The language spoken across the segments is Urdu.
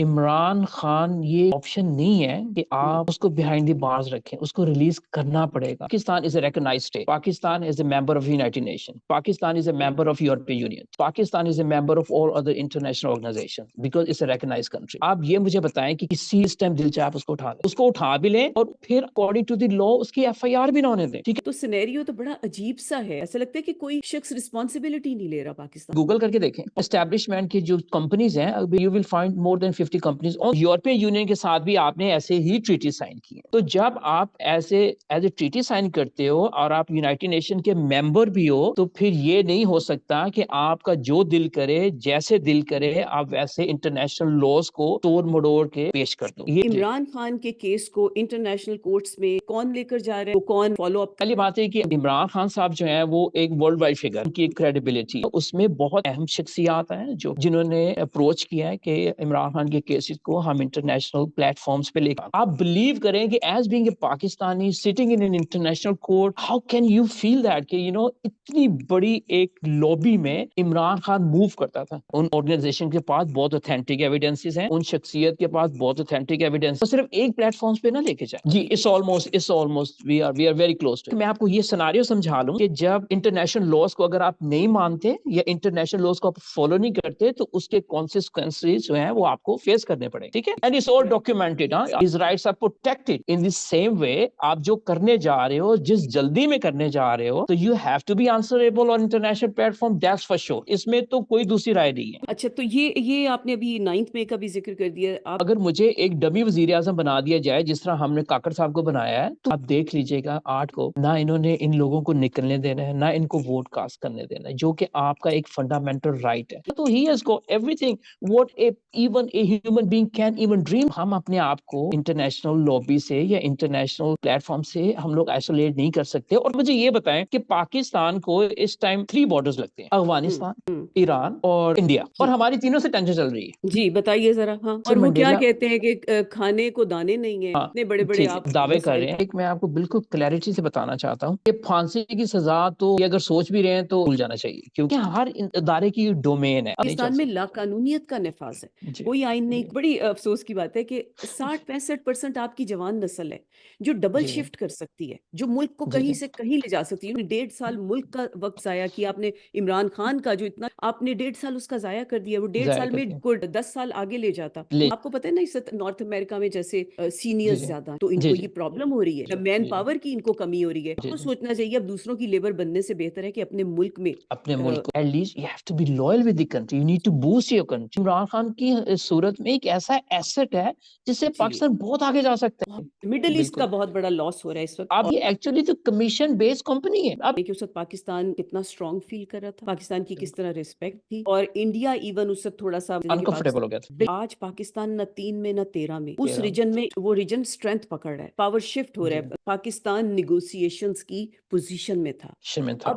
عمران خان یہ آپشن نہیں ہے کہ آپ اس کو بیہائنڈ دی بارز رکھیں، اس کو ریلیز کرنا پڑے گا۔ Pakistan is a recognized state, Pakistan is a member of United Nation, Pakistan is a member of European Union, Pakistan is a member of all other international organization because it's a recognized country. آپ یہ مجھے بتائیں کہ کسی اس ٹائم دل چاہے آپ اس کو اٹھا لیں، اس کو اٹھا بھی لیں اور پھر اکارڈنگ ٹو دی لا اس کی ایف آئی آر بھی نہ ہونے دیں، ٹھیک ہے؟ تو سینیریو تو بڑا عجیب سا ہے، ایسا لگتا ہے کہ کوئی شخص رسپانسبلٹی نہیں لے رہا پاکستان۔ گوگل کر کے دیکھیں اسٹیبلشمنٹ کی جو کمپنیز ہیں، you will find more than 50 companies, اور یورپین یونین کے ساتھ بھی آپ نے ایسے ہی ٹریٹی سائن کی ہے۔ تو جب آپ ایز اے ٹریٹی سائن کرتے ہو اور آپ یونائٹڈ نیشن کے ممبر بھی ہو، تو پھر یہ نہیں ہو سکتا کہ آپ کا جو دل کرے جیسے دل کرے آپ ویسے انٹرنیشنل لاز کو توڑ مڑوڑ کے پیش کر دو۔ یہ عمران خان کے کیس کو انٹرنیشنل کورٹس میں کون لے کر جا رہا ہے، کون فالو اپ؟ پہلی بات ہے کہ عمران خان صاحب جو ہیں وہ ایک ورلڈ وائڈ فگر، ان کی کریڈیبلٹی اس میں بہت اہم شخصیات ہیں جنہوں نے اپروچ کیا ہے کہ عمران خان کے کیسز کو ہم انٹرنیشنل پلیٹ فارمز پہ لے کر۔ آپ بلیو کریں کہ as being a Pakistani sitting in an international court, how can you feel that کہ اتنی بڑی ایک لابی میں عمران خان موو کرتا تھا۔ ان آرگنائزیشن کے پاس بہت اوتھینٹک ایویڈنسز ہیں، ان شخصیت کے پاس بہت اوتھینٹک ایویڈنس، صرف ایک پلیٹ فارمز پہ نہ لے کے جائیں۔ جی it's almost we are very close to. میں آپ کو یہ سیناریو سمجھا لوں کہ جب انٹرنیشنل لاز کو اگر آپ نہیں مانتے یا انٹرنیشنل لاز کو آپ فالو نہیں کرتے تو اس کے کانسیکوینسز جو ہیں وہ آپ کو فیس کرنے پڑے، ٹھیک ہے؟ And it's all documented, his rights are protected in the same way. آپ جو کرنے جا رہے ہو، جس جلدی میں کرنے جا رہے ہو، تو you have to be answerable on international platform, that's for sure. اس میں تو کوئی دوسری رائے نہیں ہے۔ اچھا، تو یہ آپ نے ابھی 9 مئی کا بھی ذکر کر دیا۔ آپ اگر مجھے ایک ڈمی وزیر اعظم بنا دیا جائے جس طرح ہم نے کاکڑ صاحب کو بنایا ہے، تو آپ دیکھ لیجئے گا 8 کو نہ انہوں نے ان لوگوں کو نکلنے دینا ہے، نہ ان کو ووٹ کاسٹ کرنے دینا ہے، جو کہ آپ کا ایک فنڈامنٹل رائٹ ہے۔ تو he has got every thing what even a human being can even dream. ہم اپنے آپ کو انٹرنیشنل لابی سے یا انٹرنیشنل پلیٹ فارم سے ہم لوگ آئسولیٹ نہیں کر سکتے۔ اور مجھے یہ بتائیں کہ پاکستان کو اس ٹائم 3 بارڈرز لگتے ہیں، افغانستان، ایران اور انڈیا، اور ہماری تینوں سے ٹینشن چل رہی ہے۔ جی بتائیے ذرا۔ ہاں، اور وہ کیا کہتے ہیں کہ کھانے کو دانے نہیں ہیں، اتنے بڑے بڑے آپ دعوے کر رہے ہیں۔ ایک میں آپ کو بالکل کلیئرٹی سے بتانا چاہتا ہوں کہ پھانسی کی سزا تو یہ اگر سوچ بھی رہے ہیں تو بھول جانا چاہیے، کیونکہ ہر ادارے کی ڈومین ہے۔ پاکستان میں لاقانونیت کا نفاذ ہے، کوئی آئین نہیں۔ بڑی افسوس کی بات ہے کہ 60-65% آپ کی جوان نسل ہے جو ڈبل شفٹ کر سکتی ہے، جو ملک کو کہیں سے کہیں لے جا سکتی ہے۔ 1.5 سال ملک کا وقت ضائع کیا آپ نے، عمران خان کا جو اتنا آپ نے 1.5 سال اس کا ضائع کر دیا، وہ 1.5 سال میں 10 سال آگے لے جاتا۔ آپ کو پتہ ہے نا، اس نارتھ امریکہ میں جیسے سینئرز زیادہ، تو ان کو یہ پرابلم ہو رہی ہے، مین پاور کی ان کو کمی ہو رہی ہے۔ تو سوچنا چاہیے اب دوسروں کی لیبر بننے سے بہتر ہے کہ اپنے ملک میں at least you have to be loyal with the country, you need to boost your country. Imran Khan کی صورت میں ایک ایسا ایسٹ ہے جس سے پاکستان بہت آگے جا سکتا ہے۔ مڈل ایسٹ کا بہت بڑا لاس ہو رہا ہے اس وقت۔ اب یہ ایکچولی تو کمیشن بیس کمپنی ہے۔ اب کہ اس وقت پاکستان کتنا اسٹرانگ فیل کر رہا تھا، پاکستان کی کس طرح ریسپیکٹ تھی، اور انڈیا ایون اس وقت تھوڑا سا انکمفرٹیبل ہو گیا تھا۔ آج پاکستان نہ 3 میں نہ 13 میں، اس ریجن میں وہ ریجن اسٹرینتھ پکڑ رہا ہے، پاور شفٹ ہو رہا ہے۔ پاکستان نیگوسیشنز کی پوزیشن میں تھا،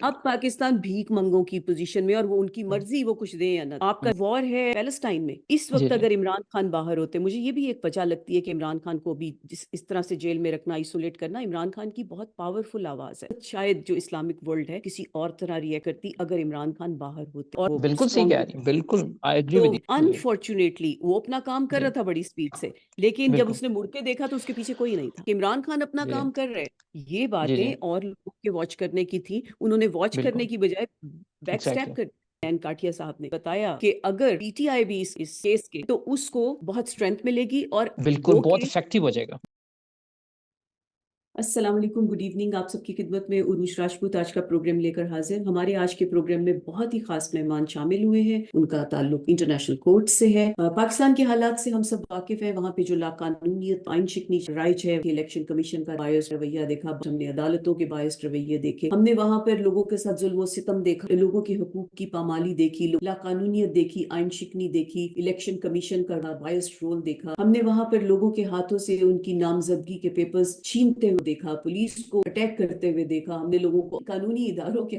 اب پاکستان بھیک منگوں کی پوزیشن میں، اور وہ ان کی مرضی وہ کچھ دیں یا نہ۔ آپ کا وار ہے پیلسٹائن میں اس وقت، اگر عمران خان باہر ہوتے، مجھے یہ بھی ایک وجہ لگتی ہے کہ عمران خان کو بھی اس طرح سے جیل میں رکھنا، آئسولیٹ کرنا، عمران خان کی بہت پاورفل آواز ہے، شاید جو اسلامک ورلڈ ہے کسی اور طرح ریئیکٹ کرتی اگر عمران خان باہر ہوتے۔ اور بالکل صحیح کہہ رہی ہیں، بالکل آئی ایگری تو ود یو۔ انفارچونیٹلی وہ اپنا کام کر رہا تھا بڑی سپیڈ سے، لیکن جب اس نے مڑ کے دیکھا تو اس کے پیچھے کوئی نہیں تھا۔ عمران خان اپنا کام کر رہے، یہ باتیں اور لوگوں کے واچ کرنے کی تھی، انہوں نے واچ کرنے کی بجائے بیک سٹیپ کر۔ کاٹیا صاحب نے بتایا کہ اگر پی ٹی آئی بھی اس کیس کے، تو اس کو بہت اسٹرینتھ ملے گی، اور بالکل بہت افیکٹو ہو جائے گا۔ السلام علیکم، گڈ ایوننگ، آپ سب کی خدمت میں عروج راجپوت آج کا پروگرام لے کر حاضر۔ ہمارے آج کے پروگرام میں بہت ہی خاص مہمان شامل ہوئے ہیں، ان کا تعلق انٹرنیشنل کورٹ سے ہے۔ پاکستان کے حالات سے ہم سب واقف ہیں، وہاں پہ جو لاقانونیت، آئین شکنی رائج ہے، الیکشن کمیشن کا بائس رویہ دیکھا، ہم نے عدالتوں کے بائس رویے دیکھے، ہم نے وہاں پر لوگوں کے ساتھ ظلم و ستم دیکھا، لوگوں کے حقوق کی پامالی دیکھی، لاقانونیت دیکھی، آئین شکنی دیکھی، الیکشن کمیشن کا بائس رول دیکھا، ہم نے وہاں پر لوگوں کے ہاتھوں سے ان کی نامزدگی کے پیپرز چھینتے ہوئے دیکھا, پولیس کو اٹیک کرتے ہوئے دیکھا, ہم نے لوگوں کو قانونی اداروں کے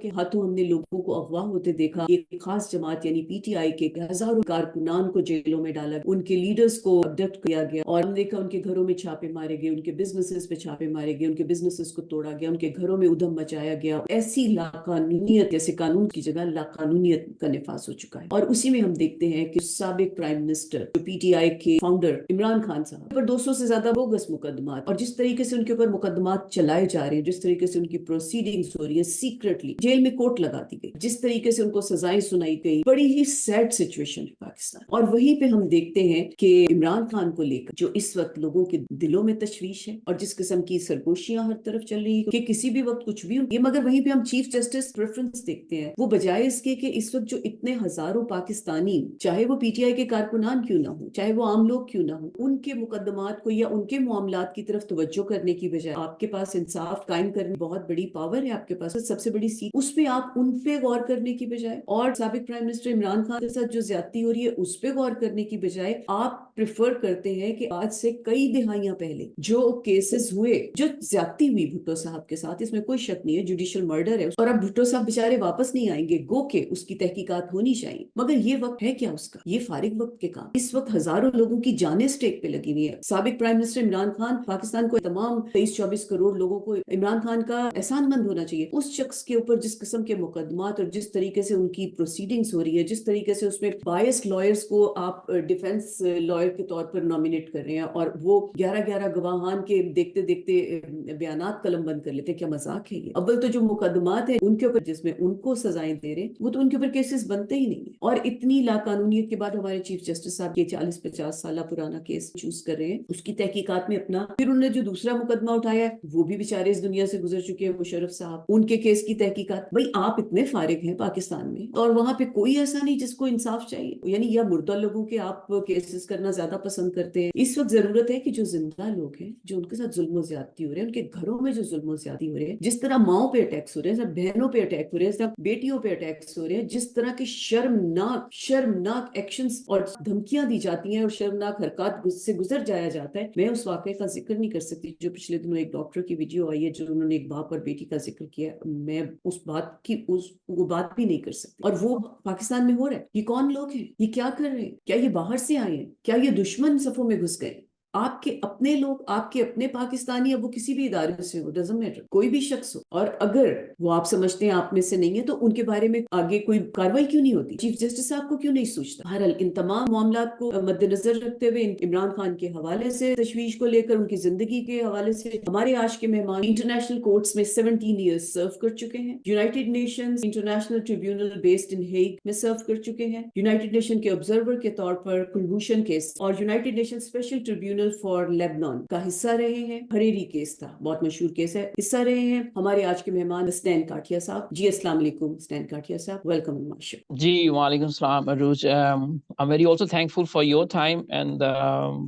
ہاتھوں ہم نے لوگوں کو اغوا ہوتے دیکھا. ایک خاص جماعت یعنی پی ٹی آئی کے ہزاروں کارکنان کو جیلوں میں ڈالا, ان کے لیڈرز کو ابڈکٹ کیا گیا, اور ہم دیکھا ان کے گھروں میں چھاپے مارے گئے, ان کے بزنسز پہ چھاپے مارے گئے, ان کے بزنسز کو توڑا گیا, ان کے گھروں میں ادھم مچایا گیا. ایسی لاقانونیت, جیسے قانون کی جگہ لاقانونیت کا نفاذ ہو چکا ہے. اور اسی میں ہم دیکھتے ہیں کہ سابق پرائم منسٹر جو پی ٹی آئی کے فاؤنڈر عمران خان صاحب پر 200 سے زیادہ بوگس مقدمات, اور جس طریقے سے ان کے اوپر مقدمات چلائے جا رہے ہیں, جس طریقے سے ان کی پروسیڈنگز ہو رہی ہے, سیکرٹلی جیل میں کوٹ لگا دی گئی, جس طریقے سے ان کو سزائیں سنائی گئی, بڑی ہی سیڈ سچویشن ہے پاکستان. اور وہیں پہ ہم دیکھتے ہیں کہ عمران خان کو لے کر جو اس وقت لوگوں کے دلوں میں تشویش ہے, اور جس قسم کی سرگوشیاں ہر طرف چل رہی ہیں کہ کسی بھی وقت کچھ بھی یہ, مگر وہیں پہ ہم چیف جسٹس پریفرنس دیکھتے ہیں, وہ بجائے اس کے کہ اس وقت جو اتنے ہزاروں پاکستانی, چاہے وہ پی ٹی آئی کے کارکنان کیوں نہ ہوں, چاہے وہ عام لوگ کیوں نہ ہوں, ان کے مقدمات کو یا ان کے معاملات کی طرف توجہ کرنے کی بجائے, آپ کے پاس انصاف قائم کرنے بہت بڑی پاور ہے, آپ کے پاس سب سے بڑی سیٹ, اس پہ آپ ان پہ غور کرنے کی بجائے, اور سابق پرائم منسٹر عمران خان کے ساتھ جو زیادتی ہو رہی ہے اس پہ غور کرنے کی بجائے, آپ پریفر کرتے ہیں کہ آج سے کئی دہائیاں پہلے جو کیسز ہوئے, جو زیادتی ہوئی بھٹو صاحب کے ساتھ, اس میں کوئی شک نہیں ہے, جوڈیشل مرڈر ہے, اور اب بھٹو صاحب بیچارے واپس نہیں آئیں گے, گو کہ اس کی تحقیقات ہونی چاہیے, مگر یہ وقت ہے کیا اس کا, یہ فارغ وقت کے کام. اس وقت ہزاروں لوگوں کی جانیں سٹیک پہ لگی ہوئی ہے. سابق پرائم منسٹر عمران خان, پاکستان کو تمام 23-24 کروڑ لوگوں کو عمران خان کا احسان مند ہونا چاہیے. اس شخص کے اوپر جس قسم کے مقدمات اور جس طریقے سے ان کی پروسیڈنگز ہو رہی ہے, جس طریقے سے اس میں بائسڈ لائرز کو آپ ڈیفenس لائر کے طور پر نامینیٹ کر رہے ہیں, اور وہ 11 گواہان کے دیکھتے دیکھتے بیانات قلم بند کر لیتے ہیں, کیا مذاق ہے یہ؟ اول تو جو مقدمات ہیں ان کے اوپر جس میں ان کو سزائیں دے رہے ہیں, وہ تو ان کے اوپر کیسز بنتے ہی نہیں ہیں. اور اتنی لاقانونیت کے بعد ہمارے چیف جسٹس صاحب یہ 40-50 سالہ پرانا کیس چوز کر رہے ہیں, اس کی تحقیقات میں اپنا, پھر انہوں نے جو دوسرا مقدمہ اٹھایا ہے وہ بھی بیچارے اس دنیا سے گزر چکے ہیں, مشرف صاحب, ان کے کیس کی تحقیقات. بھائی آپ اتنے فارغ ہیں پاکستان میں, اور وہاں پہ کوئی ایسا نہیں جس کو انصاف چاہیے, یعنی یا مردہ لوگوں کے آپ کیسز کرنا زیادہ پسند کرتے ہیں. اس وقت ضرورت ہے کہ جو زندہ لوگ ہیں, جو ان کے ساتھ ظلم و زیادتی ہو رہے ہیں, ان کے گھروں میں جو ظلم و زیادتی ہو رہے ہیں, جس طرح ماؤں پہ اٹیکس ہو رہے ہیں, جس بہنوں پہ اٹیک ہو رہے ہیں, جس بیٹیوں پہ اٹیکس ہو رہے ہیں, جس طرح کے شرمناک ایکشنز اور دھمکیاں دی جاتی ہیں, اور شرمناک حرکات سے گزر جایا جاتا ہے. میں اس واقعے کا ذکر نہیں کر سکتی جو پچھلے دنوں ایک ڈاکٹر کی ویڈیو آئی ہے, جو انہوں نے ایک باپ اور بیٹی کا ذکر کیا. میں اس بات کی وہ بات بھی نہیں کر سکتی. اور وہ پاکستان میں ہو رہا ہے. یہ کون لوگ ہیں, یہ کیا کر رہے ہیں, کیا یہ باہر سے آئے ہیں, کیا یہ دشمن صفوں میں گھس گئے؟ آپ کے اپنے لوگ, آپ کے اپنے پاکستانی, اب وہ کسی بھی ادارے سے ہو, ڈزنٹ میٹر, کوئی بھی شخص ہو, اور اگر وہ آپ سمجھتے ہیں آپ میں سے نہیں ہے تو ان کے بارے میں آگے کوئی کاروائی کیوں نہیں ہوتی؟ چیف جسٹس صاحب کو کیوں نہیں سوچتا؟ بہرحال ان تمام معاملات کو مد نظر رکھتے ہوئے, عمران خان کے حوالے سے تشویش کو لے کر, ان کی زندگی کے حوالے سے, ہمارے آج کے مہمان انٹرنیشنل کورٹس میں 17 ایئرز سرو کر چکے ہیں, United nations international tribunal based in Hague میں سرو کر چکے ہیں, یونائیٹڈ نیشن کے آبزرور کے طور پر کلبھوشن کیس اور United nation special tribunal for Lebanon کا حصہ رہے ہیں. ہریری کیس تھا, بہت مشہور کیس ہے, حصہ رہے ہیں. ہمارے آج کے مہمان اسٹین کاٹیا صاحب. جی السلام علیکم اسٹین کاٹیا صاحب, ویلکم ان مائی شو. جی وعلیکم السلام عروج. I'm very also thankful for your time and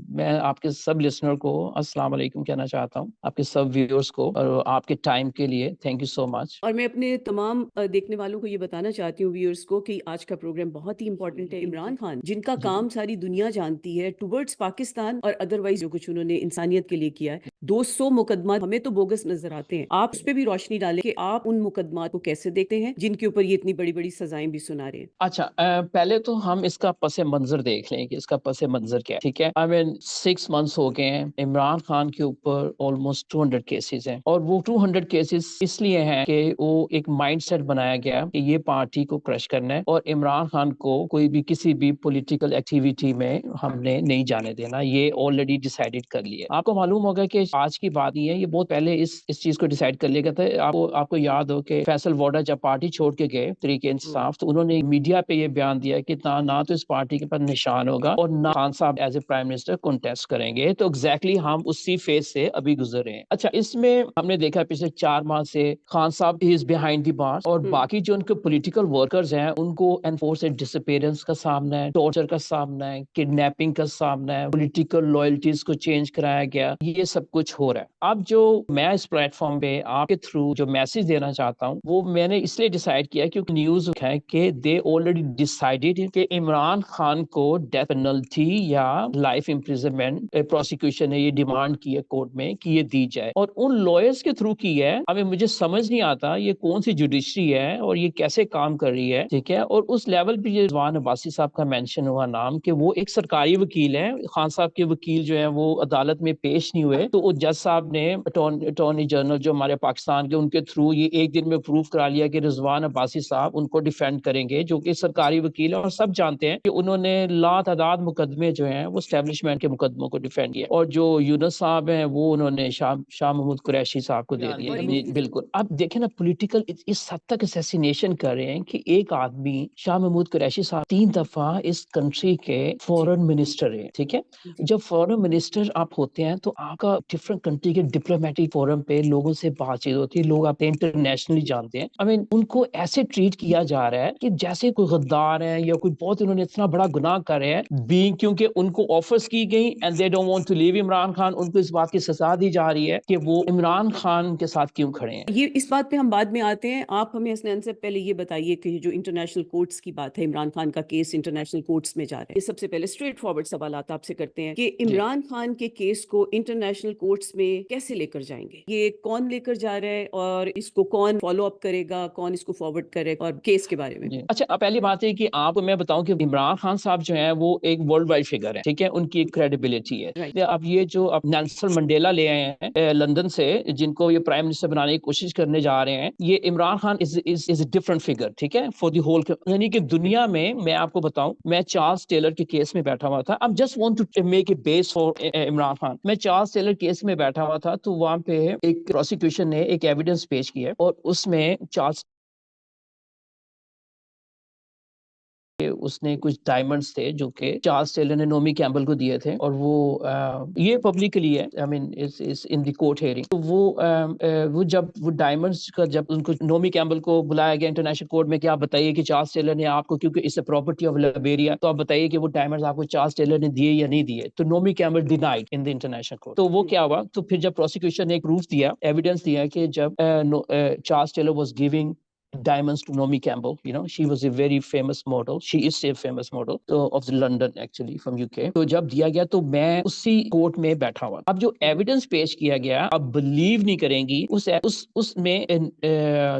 میں آپ کے سب لسنر کو السلام علیکم کہنا چاہتا ہوں, آپ کے سب ویورز کو, اور آپ کے ٹائم کے لیے تھینک یو سو مچ. اور میں اپنے تمام دیکھنے والوں کو یہ بتانا چاہتی ہوں, ویورز کو, کہ آج کا پروگرام بہت ہی امپورٹنٹ ہے. عمران خان جن کا کام ساری دنیا جانتی ہے ٹورڈز پاکستان اور ادروائز جو کچھ انہوں نے انسانیت کے لیے کیا ہے, 200 مقدمات ہمیں تو بوگس نظر آتے ہیں. آپ اس پہ بھی روشنی ڈالیں کہ آپ ان مقدمات کو کیسے دیکھتے ہیں جن کے اوپر یہ اتنی بڑی بڑی سزائیں بھی سنا رہے ہیں. اچھا, پہلے تو ہم اس کا پس منظر دیکھ لیں کہ اس کا پس منظر کیا ہے. ٹھیک ہے, 6 months ہو گئے ہیں, عمران خان کے اوپر آلموسٹ 200 کیسز ہیں, اور وہ 200 کیسز اس لیے ہیں کہ وہ ایک مائنڈ سیٹ بنایا گیا کہ یہ پارٹی کو کرش کرنا ہے, اور عمران خان کو کوئی بھی کسی بھی پولیٹیکل ایکٹیویٹی میں ہم نے نہیں جانے دینا, یہ آلریڈی ڈیسائیڈڈ کر لیا. آپ کو معلوم ہوگا کہ آج کی بات نہیں ہے, یہ بہت پہلے اس چیز کو ڈیسائیڈ کر لیا گیا تھا. آپ کو یاد ہو کہ فیصل ووڈا جب پارٹی چھوڑ کے گئے طریق انصاف, تو انہوں نے میڈیا پہ یہ بیان دیا کہ نہ تو اس پارٹی کے پر نشان ہوگا, اور نہ خان صاحب as a prime minister contest کریں گے. تو ایگزیکٹلی ہم اسی فیز سے ابھی گزر رہے ہیں. اچھا, اس میں ہم نے دیکھا پچھلے 4 ماہ سے خان صاحب از بیہائنڈ دی بارز, اور باقی جو ان کے پولیٹیکل ورکرز ہیں ان کو انفورسڈ ڈسپیئرنس کا سامنا ہے, ٹارچر کا سامنا ہے, کڈنیپنگ کا سامنا ہے, پولیٹیکل لائل ریئلٹیز کو چینج کرایا گیا, یہ سب کچھ ہو رہا ہے. اب جو میں اس پلیٹ فارم پہ آپ کے تھرو جو میسج دینا چاہتا ہوں وہ میں نے اس لیے ڈیسائیڈ کیا کیونکہ نیوز ہے کہ دے آلریڈی ڈیسائیڈیڈ کہ عمران خان کو ڈیتھ پینلٹی یا لائف امپریزنمنٹ پروسیکیوشن نے یہ ڈیمانڈ کی ہے کورٹ میں کہ یہ دی جائے, اور ان لائرز کے تھرو کی ہے. ابھی مجھے سمجھ نہیں آتا یہ کون سی جوڈیشری ہے اور یہ کیسے کام کر رہی ہے, ٹھیک ہے. اور اس لیول پہ یہ رضوان عباسی صاحب کا مینشن ہوا نام کہ وہ ایک سرکاری وکیل ہے, خان صاحب کے وکیل جو ہیں وہ عدالت میں پیش نہیں ہوئے, تو وہ جج صاحب نے اٹارنی جنرل جو ہمارے پاکستان کے ان کے تھرو یہ ایک دن میں پروف کرا لیا کہ رضوان عباسی صاحب ان کو ڈیفینڈ کریں گے, جو کہ سرکاری وکیل ہے. اور سب جانتے ہیں کہ انہوں نے لا تعداد مقدمے جو ہیں وہ اسٹیبلشمنٹ کے مقدموں کو ڈیفینڈ کیا, اور جو یونس صاحب ہیں وہ انہوں نے شاہ محمود قریشی صاحب کو دے دیا. بالکل. اب دیکھیں نا پولیٹیکل اس حد تک اسیسینیشن کر رہے ہیں کہ ایک آدمی شاہ محمود قریشی صاحب 3 دفعہ اس کنٹری کے فورن منسٹر ہیں, ٹھیک ہے. جب فورن منسٹر آپ ہوتے ہیں تو آپ کا ڈفرنٹ کنٹری کے ڈپلومیٹک فورم پہ لوگوں سے بات چیت ہوتی ہے, لوگ آپ انٹرنیشنلی جانتے ہیں. I mean, ان کو ایسے ٹریٹ کیا جا رہا ہے کہ جیسے کوئی غدار ہے یا کوئی بہت انہوں نے اتنا بڑا گناہ کر رہے ہیں, کیونکہ ان کو آفرز کی گئی and they don't want to leave Imran Khan, ان کو اس بات کی سزا دی جا رہی ہے کہ وہ عمران خان کے ساتھ کیوں کھڑے ہیں. یہ اس بات پہ ہم بعد میں آتے ہیں. آپ ہمیں حسنین سے پہلے یہ بتائیے کہ جو انٹرنیشنل کورٹس کی بات ہے, عمران خان کا کیس انٹرنیشنل کورٹس میں جا رہا ہے, یہ سب سے پہلے اسٹریٹ فارورڈ سوالات آپ سے کرتے ہیں کہ عمران خان کے کیس کو انٹرنیشنل کورٹس میں کیسے لے کر جائیں گے, یہ کون لے کر جا رہا ہے اور اس کو کون فالو اپ کرے گا, کون اس کو فارورڈ کرے گا, اور کیس کے بارے میں. اچھا, پہلی بات ہے کہ آپ کو میں بتاؤں کہ عمران خان صاحب جو ہیں وہ ایک ورلڈ وائڈ فگر ہے, ٹھیک ہے, ان کی ایک کریڈیبلٹی ہے. اب یہ جو اب نیلسن منڈیلا لے آئے ہیں لندن سے, جن کو یہ پرائم منسٹر بنانے کی کوشش کرنے جا رہے ہیں, یہ عمران خان از اے ڈفرنٹ فگر, ٹھیک ہے, فار دی ہول. یعنی کہ دنیا میں آپ کو بتاؤں, میں چارلس ٹیلر کے کیس میں بیٹھا ہوا تھا. اب just want to make a base for Imran Khan. میں چارلس ٹیلر کیس میں بیٹھا ہوا تھا تو وہاں پہ ایک پروسیکیوشن نے ایک ایویڈنس پیش کیا اور اس میں چارلس اس نے کچھ ڈائمنڈز تھے جو کہ چارلس ٹیلر نے نومی کیمبل کو دیے تھے, اور وہ یہ پبلکلی ہے, آئی مین ان دی کورٹ ہیئرنگ. تو وہ جب وہ ڈائمنڈز کا جب ان کو نومی کیمبل کو بلایا گیا انٹرنیشنل کورٹ میں کہ آپ بتائیے کہ چارلس ٹیلر نے آپ کو, کیونکہ اس پراپرٹی آف لائبیریا, تو آپ بتائیے کہ وہ ڈائمنڈز آپ کو چارلس ٹیلر نے دیے یا نہیں دیے, تو Navami کیمبل denied in the international court. تو وہ کیا ہوا, تو پھر جب پروسیکیوشن نے ایک پروف دیا, ایویڈنس دیا کہ جب Charles Taylor was giving diamonds to Naomi Campbell, you know, she was a very famous model, she is a famous model of the London actually from UK. تو جب دیا گیا تو میں اسی کورٹ میں بیٹھا ہوا. اب جو ایویڈنس پیش کیا گیا, آپ بلیو نہیں کریں گی, اس میں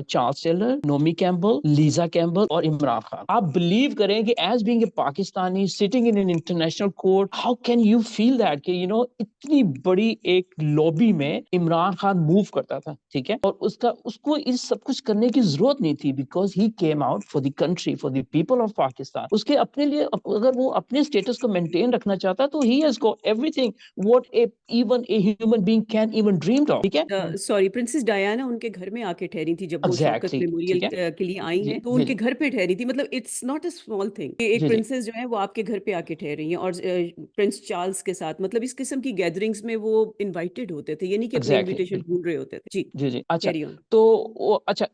Charles Taylor, Naomi Campbell, Lisa Campbell اور عمران خان. آپ بلیو کریں کہ as being a Pakistani sitting in an international court, how can you feel that کہ you know اتنی بڑی ایک لابی میں عمران خان موو کرتا تھا, ٹھیک ہے, اور اس کو اس سب کچھ کرنے کی ضرورت نہیں تھی, because he came out for the country, for the people of Pakistan. اس کے اپنے لیے اگر وہ اپنے اسٹیٹس کو مینٹین رکھنا چاہتا تو he has got everything what even a human being can even dream of, ٹھیک ہے. سوری, پرنسس ڈیانا ان کے گھر میں آ کے ٹھہری تھی جب وہ شوکت میموریل کے لیے آئی ہیں, تو ان کے گھر پہ ٹھہری تھی. مطلب it's not a small thing کہ ایک پرنسس جو ہے وہ آپ کے گھر پہ آ کے ٹھہر رہی ہیں, اور پرنس چارلس کے ساتھ, مطلب اس قسم کی گیدرنگز میں وہ انوائٹڈ ہوتے تھے, یعنی کہ اپنے انویٹیشن ڈھونڈ رہے ہوتے تھے. جی اچھا. تو اچھا,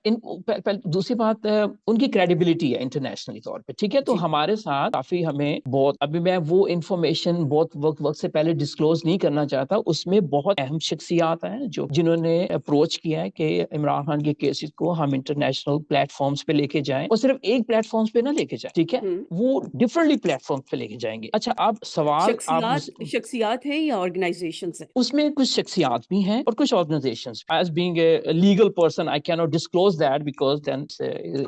دوسری بات ان کی کریڈیبلٹی ہے انٹرنیشنلی طور پہ, ٹھیک ہے. تو ہمارے ساتھ کافی ہمیں بہت, ابھی میں وہ انفارمیشن بہت وقت سے پہلے ڈسکلوز نہیں کرنا چاہتا, اس میں بہت اہم شخصیات ہیں جنہوں نے اپروچ کیا ہے کہ عمران خان کے کیسز کو ہم انٹرنیشنل پلیٹ فارمز پہ لے کے جائیں, اور صرف ایک پلیٹ فارمز پہ نہ لے کے جائیں, ٹھیک ہے, وہ ڈفرنٹلی پلیٹ فارمز پہ لے کے جائیں گے. اچھا, آپ سوال شخصیات ہیں یا آرگنائزیشنز ہیں؟ اس میں کچھ شخصیات بھی ہیں اور کچھ organizations. As being a legal person I cannot disclose that because then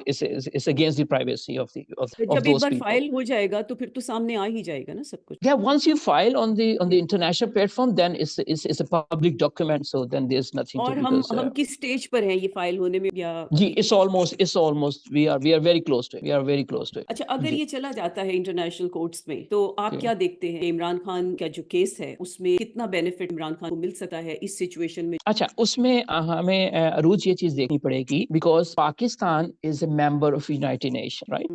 it's against the privacy of جب those ایک بار people. فائل ہو جائے گا تو پھر تو سامنے آ ہی جائے گا نا سب کچھ. Yeah, once you file on the international platform, then it's a public document, so then there's nothing to. اور ہم کس سٹیج پر ہیں یہ فائل ہونے میں, یا جی it's almost we are very close to it. اچھا, اگر یہ چلا جاتا ہے انٹرنیشنل کورٹس میں تو آپ کیا دیکھتے ہیں عمران خان کا جو کیس ہے اس میں کتنا بینیفٹ عمران خان کو مل سکتا ہے اس سچویشن میں؟ اچھا, اس میں ہمیں عروج یہ چیز دیکھنی پڑے گی, because Pakistan Pakistan is a member of United Nations, right?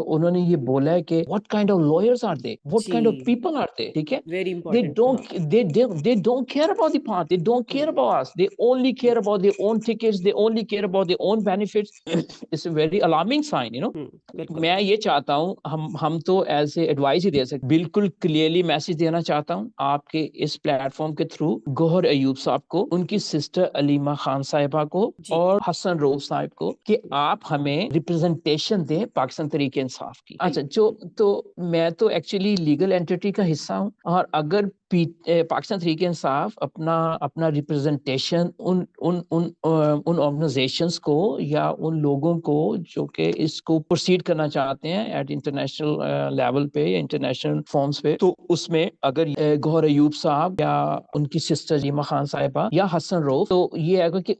تو انہوں نے یہ بولا ہے کہ what kind of lawyers are they, what kind of G people are they, ٹھیک ہے. Very They important. don't they don't care about the path, they don't care about us, they only care about their own tickets, they only care about their own benefits. It's a very alarming sign, you know. بالکل. میں یہ چاہتا ہوں ہم تو ایز اے ایڈوائز ہی دے سکتے, بالکل کلیئرلی میسج دینا چاہتا ہوں آپ کے اس پلیٹ فارم کے تھرو گوہر ایوب صاحب کو, ان کی سسٹر علیمہ خان صاحبہ کو اور حسن روف صاحب کو کہ آپ ہمیں ریپرزنٹیشن دیں پاکستان تحریک انصاف کی. اچھا تو میں تو ایکچولی لیگل اینٹی کا حصہ ہوں, اور اگر پاکستان تحریک انصاف اپنا ریپرزنٹیشن ان آرگنائزیشنز کو یا ان لوگوں کو جو کہ اس کو پروسیڈ کرنا چاہتے ہیں ایٹ انٹرنیشنل لیول پہ یا انٹرنیشنل فارمز پہ, تو اس میں اگر گوہر ایوب صاحب یا ان کی سسٹر علیمہ خان صاحبہ یا حسن روف, تو یہ ہوگا کہ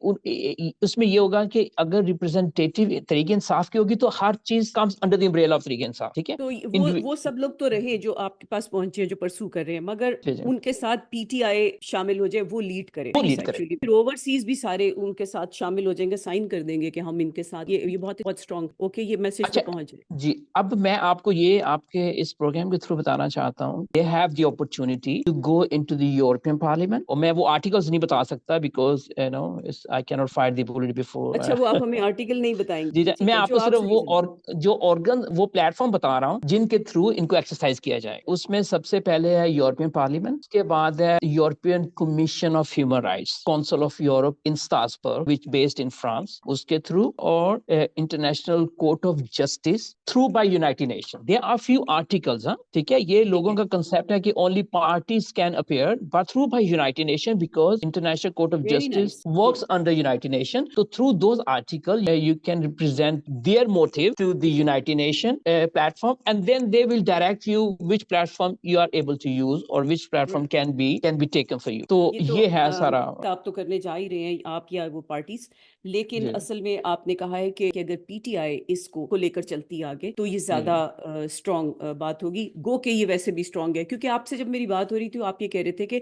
اس میں یہ ہوگا کہ اگر ریپرزنٹیٹیو تحریک انصاف کی ہوگی تو ہر چیز comes under the umbrella of Tehreek Insaf, ٹھیک ہے. تو وہ سب لوگ تو رہے جو آپ کے پاس پہنچے ہیں, جو پرسو کر رہے ہیں, مگر ان کے ساتھ پی ٹی آئی شامل ہو جائے, وہ لیڈ کرے, پھر اوورسیز بھی سارے ان کے ساتھ شامل ہو جائیں گے, سائن کر دیں گے کہ ہم ان کے ساتھ, یہ بہت اسٹرانگ. اوکے, یہ میسج تو پہنچ جائے. جی, اب میں آپ کو یہ آپ کے اس پروگرام کے تھرو بتانا چاہتا ہوں, they have the opportunity to go into the European Parliament, اور میں وہ آرٹیکلز نہیں بتا سکتا because you know I cannot fight the bullet before. اچھا, وہ آپ ہمیں آرٹیکل نہیں بتائیں گے. جی, میں آپ کو صرف جو آرگن وہ پلیٹ فارم بتا رہا ہوں جن کے تھرو ان کو ایکسرسائز کیا جائے. اس میں سب سے پہلے ہے یورپین پارلیمنٹ, اس کے بعد ہے European Commission of Human Rights, Council of Europe in Strasbourg which based in France, اس کے تھرو, اور International Court of Justice through by United Nation. There are few articles, ٹھیک ہے. یہ لوگوں کا کنسپٹ ہے کہ only parties can appear but through by United Nations because International Court of Justice works under United Nations. So through those articles you can represent their motive to the United Nations platform, and then they will direct you which platform you are able to use or which platform can be taken for you. تو یہ ہے سارا. آپ تو کرنے جا ہی رہے ہیں آپ یا وہ پارٹیز, لیکن اصل میں آپ نے کہا ہے کہ اگر پی ٹی آئی اس کو لے کر چلتی آگے تو یہ زیادہ اسٹرانگ بات ہوگی. گو کہ یہ ویسے بھی اسٹرانگ ہے, کیونکہ آپ سے جب میری بات ہو رہی تھی آپ یہ کہہ رہے تھے کہ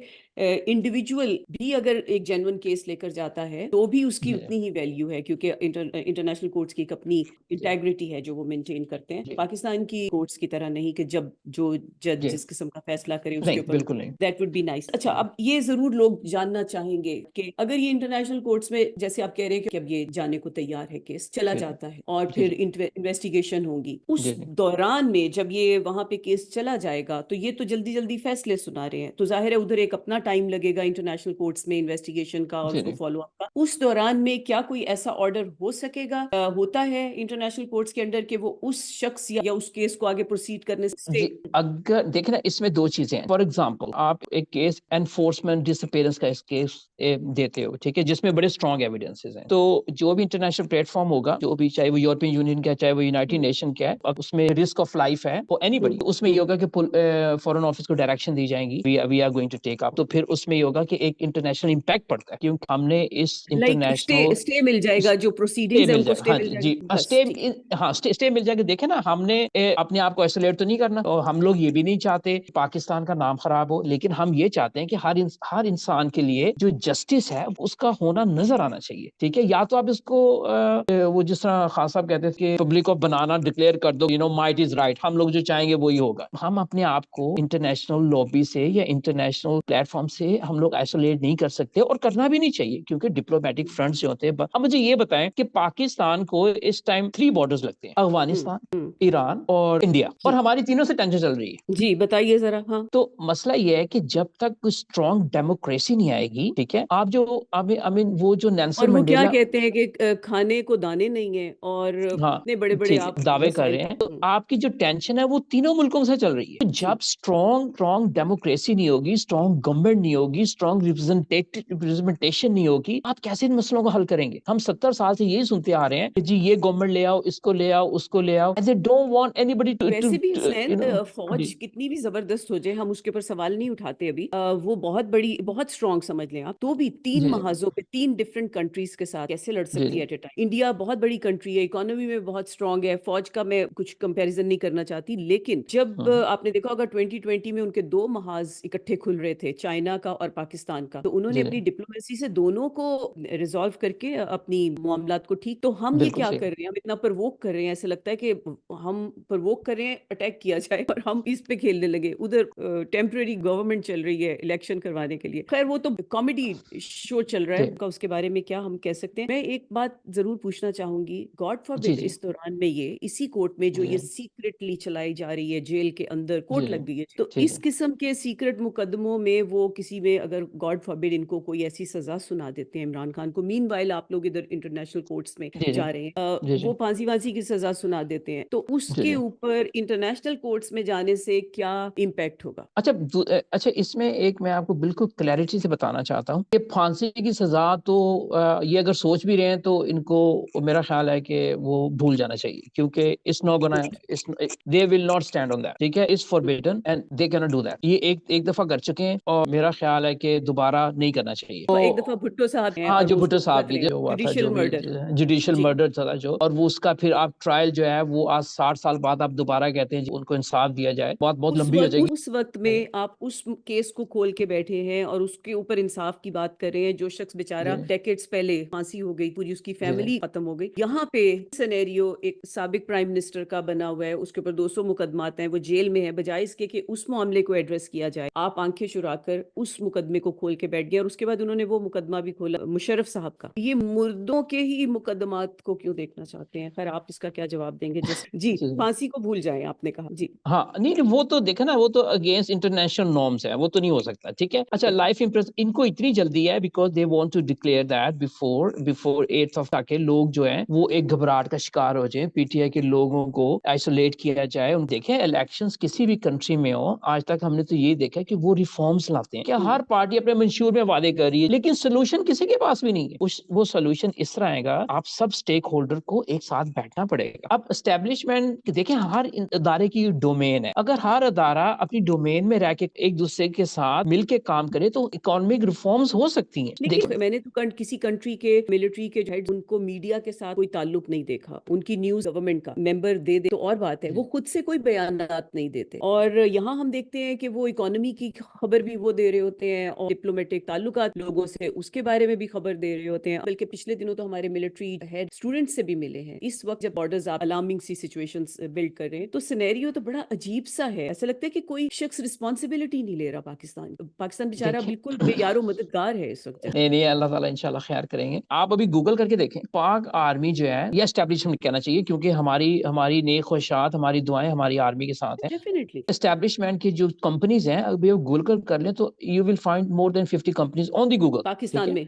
انڈیویجول بھی اگر ایک جینوئن کیس لے کر جاتا ہے تو بھی اس کی اتنی ہی ویلیو ہے, کیونکہ انٹرنیشنل کورٹس کی ایک اپنی انٹیگریٹی ہے جو وہ مینٹین کرتے ہیں. پاکستان کی کورٹس کی طرح نہیں کہ جب جو جج جس قسم کا فیصلہ کرے اس کے اوپر, دیٹ وڈ بی نائس. اچھا, اب یہ ضرور لوگ جاننا چاہیں گے کہ اگر یہ انٹرنیشنل کورٹس میں, جیسے آپ کہہ رہے ہیں کہ اب یہ جانے کو تیار ہے, کیس چلا جاتا ہے اور پھر انویسٹیگیشن ہوگی, اس دوران میں جب یہ وہاں پہ کیس چلا جائے گا تو یہ تو جلدی جلدی فیصلے سنا رہے ہیں, تو ظاہر ہے ادھر ایک اپنا ٹائم لگے گا انٹرنیشنل کورٹس میں انویسٹیگیشن کا اور اس کو فالو اپ کا. اس دوران میں کیا کوئی ایسا آرڈر ہو سکے گا, ہوتا ہے انٹرنیشنل کورٹس کے انڈر, کہ وہ اس شخص یا اس کیس کو آگے پروسیڈ کرنے سے, اگر دیکھیں نا اس میں دو چیزیں ہیں. فار ایگزامپل آپ ایک کیس انفورسمنٹ ڈس اپیئرنس کا اس کیس دیتے ہو, ٹھیک ہے, جس میں بڑے اسٹرانگ ایویڈنسز ہیں, تو جو بھی انٹرنیشنل پلیٹ فارم ہوگا, جو بھی, چاہے وہ یورپین یونین کا ہے چاہے وہ یونائٹیڈ نیشن کا ہے, اس میں رسک آف لائف ہے فار اینی بڈی, اس میں یہ ہوگا کہ فورن آفس کو ڈائریکشن دی جائیں گی, we are going to take up, تو پھر اس میں یہ ہوگا کہ ایک انٹرنیشنل امپیکٹ پڑتا ہے, کیونکہ ہم نے اس انٹرنیشنل اسٹے مل جائے گا, جو پروسیڈنگز ہیں ان کو اسٹے مل جائے گا. اسٹے مل جائے گا. دیکھیں نا, ہم نے اپنے آپ کو آئسولیٹ تو نہیں کرنا, اور ہم لوگ یہ بھی نہیں چاہتے پاکستان کا نام خراب ہو, لیکن ہم یہ چاہتے ہیں کہ ہر انسان کے لیے جو جسٹس ہے اس کا ہونا نظر آنا چاہیے, ٹھیک ہے. یا تو آپ اس کو وہ جس طرح خان صاحب کہتے تھے کہ پبلک آف بنانا ڈکلیئر کر دو, you know might is right, ہم لوگ جو چاہیں گے وہی ہوگا. ہم اپنے آپ کو انٹرنیشنل لابی سے یا انٹرنیشنل پلیٹ فارم سے ہم لوگ آئسولیٹ نہیں کر سکتے, اور کرنا بھی نہیں چاہیے, کیونکہ ڈپلومیٹک فرنٹس جو ہوتے ہیں. اب مجھے یہ بتائیں کہ پاکستان کو اس ٹائم 3 بارڈرز لگتے ہیں, افغانستان, ایران اور انڈیا, اور ہماری تینوں سے ٹینشن چل رہی ہے. جی بتائیے ذرا. ہاں, تو مسئلہ یہ ہے کہ جب تک کوئی اسٹرانگ ڈیموکریسی نہیں آئے گی, ٹھیک ہے, آپ جو وہ جو اور نیلسن وہ کیا منڈیلا کہتے ہیں کہ کھانے کو دانے نہیں ہیں, اور اتنے بڑے بڑے آپ دعوے کر رہے ہیں, تو آپ کی جو ٹینشن ہے وہ تینوں ملکوں سے چل رہی ہے. جب اسٹرانگ ڈیموکریسی نہیں ہوگی, اسٹرانگ گورنمنٹ نہیں ہوگی, اسٹرانگ ریپرزنٹیشن نہیں ہوگی, آپ کیسے ان مسئلوں کو حل کریں گے؟ ہم 70 سال سے یہی سنتے آ رہے ہیں کہ جی یہ گورنمنٹ لے آؤ, اس کو لے آؤ, اس کو لے آؤ. They don't want anybody to ویسے بھی حسین, فوج کتنی بھی زبردست ہو جائے, ہم اس کے اوپر سوال نہیں اٹھاتے ابھی, وہ بہت اسٹرانگ سمجھ لیں آپ, تو بھی 3 محاذوں پہ 3 ڈفرنٹ کنٹریز کے ساتھ کیسے لڑ سکتی ہے ایٹ اے ٹائم؟ انڈیا بہت بڑی کنٹری ہے, اکانومی میں بہت اسٹرانگ ہے, فوج کا میں کچھ کمپیریزن نہیں کرنا چاہتی, لیکن جب آپ نے دیکھا ہوگا 2020 میں ان کے 2 محاذ اکٹھے کھل رہے تھے, چائنا چائنا کا اور پاکستان کا، تو انہوں نے اپنی ڈپلومیسی سے دونوں کو ریزالو کر کے اپنی معاملات کو ٹھیک. تو ہم یہ کیا کر رہے ہیں؟ ہم اتنا پرووک کر رہے ہیں، ایسا لگتا ہے کہ ہم پرووک کر رہے ہیں اٹیک کیا جائے اور ہم اس پہ کھیلنے لگے. ادھر ٹیمپرری گورنمنٹ چل رہی ہے الیکشن کروانے کے لیے. خیر وہ تو کامیڈی شو چل رہا ہے، اس کے بارے میں کیا ہم کہہ سکتے ہیں. میں ایک بات ضرور پوچھنا چاہوں گی، گاڈ فاربڈ اس دوران میں یہ اسی کورٹ میں جو یہ سیکرٹلی چلائی جا رہی ہے، جیل کے اندر کورٹ لگ گئی ہے، تو اس قسم کے سیکرٹ مقدموں میں وہ کسی میں اگر گاڈ فاربڈ ان کو کوئی ایسی سزا سنا دیتے ہیں عمران خان کو، مین وائل آپ لوگ ادھر انٹرنیشنل کورٹس میں جا رہے ہیں، وہ پھانسی وانسی کی سزا سنا دیتے ہیں، تو اس کے اوپر انٹرنیشنل کورٹس میں جانے سے کیا امپیکٹ ہوگا؟ اچھا اس میں ایک میں آپ کو بالکل کلیئرٹی سے بتانا چاہتا ہوں کہ پھانسی کی سزا تو یہ اگر سوچ بھی رہے ہیں تو ان کو میرا خیال ہے کہ وہ بھول جانا چاہیے، کیونکہ it's not gonna they will not stand on that. ٹھیک ہے، it's forbidden and they cannot do that. یہ ایک دفعہ کر چکے ہیں اور میرا خیال ہے کہ دوبارہ نہیں کرنا چاہیے. ایک دفعہ بھٹو صاحب ہیں، ہاں، اور جو وہ اس بھٹو کو صاحب کی قتل جو ہوا تھا، جوڈیشل جو بھی مرڈر. جوڈیشل جی مرڈر تھا جو، اور وہ اس کا پھر آپ ٹرائل جو ہے وہ آج 60 سال بعد آپ دوبارہ کہتے ہیں ان کو انصاف دیا جائے، بہت لمبی ہو جائے گی. اس وقت میں آپ اس کیس کو کھول کے بیٹھے ہیں اور اس کے اوپر انصاف کی بات کر رہے ہیں. جو شخص بیچارہ ڈیکیڈز پہلے پھانسی ہو گئی، پوری اس کی فیملی ختم ہو گئی، یہاں پہ سینیریو ایک سابق پرائم منسٹر کا بنا ہوا ہے، اس کے اوپر 200 مقدمات ہیں، وہ جیل میں ہے. بجائے اس کے کہ اس معاملے کو ایڈریس کیا جائے، آپ آنکھیں چرا کر اس مقدمے کو کھول کے بیٹھ گئے. اور اس کے بعد انہوں نے وہ مقدمہ بھی کھولا مشرف صاحب کا. یہ مردوں کے ہی مقدمات کو کیوں دیکھنا چاہتے ہیں؟ خیر آپ اس کا کیا جواب دیں گے؟ جی پھانسی کو بھول جائیں آپ نے کہا. جی ہاں نہیں، وہ تو دیکھا نا، وہ تو اگینسٹ انٹرنیشنل نارمز ہے، وہ تو نہیں ہو سکتا. ٹھیک ہے، اچھا لائف امپریس ان کو اتنی جلدی ہے because they want to declare that before 8th of, تاکہ لوگ جو ہیں وہ ایک گھبراہٹ کا شکار ہو جائیں، پی ٹی آئی کے لوگوں کو آئسولیٹ کیا جائے. دیکھیں الیکشنز کسی بھی کنٹری میں ہو، آج تک ہم نے تو یہ دیکھا کہ وہ ریفارمز لاتے ہیں، کہ ہر پارٹی اپنے منشور میں وعدے کر رہی ہے لیکن سولوشن کسی کے پاس بھی نہیں ہے. وہ سولوشن اس طرح آئے گا، آپ سب اسٹیک ہولڈر کو ایک ساتھ بیٹھنا پڑے گا. اب اسٹیبلشمنٹ دیکھیں، ہر ادارے کی ڈومین ہے، اگر ہر ادارہ اپنی ڈومین میں رہ کے ایک دوسرے کے ساتھ مل کے کام کرے تو اکانومک ریفارمز ہو سکتی ہیں. لیکن میں نے تو کسی کنٹری کے ملٹری کے ہیڈ ان کو میڈیا کے ساتھ کوئی تعلق نہیں دیکھا. ان کی نیوز گورنمنٹ کا ممبر دے تو اور بات ہے، وہ خود سے کوئی بیانات نہیں دیتے. اور یہاں ہم دیکھتے ہیں کہ وہ اکانومی کی خبر بھی وہ دے رہے ہوتے ہیں، اور ڈپلومیٹک تعلقات لوگوں سے اس کے بارے میں بھی خبر دے رہے ہوتے ہیں. بلکہ پچھلے دنوں تو ہمارے ملٹری ہیڈ اسٹوڈنٹ سے بھی ملے ہیں. اس وقت جب بارڈرز آپ الارمنگ سی سچویشنز بلڈ کر رہے ہیں تو سینیریو تو بڑا عجیب سا ہے. ایسا لگتا ہے کہ کوئی شخص رسپانسبلٹی نہیں لے رہا. پاکستان بیچارہ بالکل بے یار و مددگار ہے اس وقت. نہیں، اللہ تعالیٰ انشاءاللہ خیر کریں گے. آپ ابھی گوگل کر کے دیکھیں، پاک آرمی جو ہے، یا اسٹیبلشمنٹ کہنا چاہیے کیونکہ ہماری نیک خواہشات، ہماری دعائیں ہماری آرمی کے ساتھ ہیں. ڈیفینیٹلی اسٹیبلشمنٹ کی جو کمپنیز ہیں، ابھی آپ گوگل کر لیں تو you will find more than 50 companies on the Google. Pakistan میں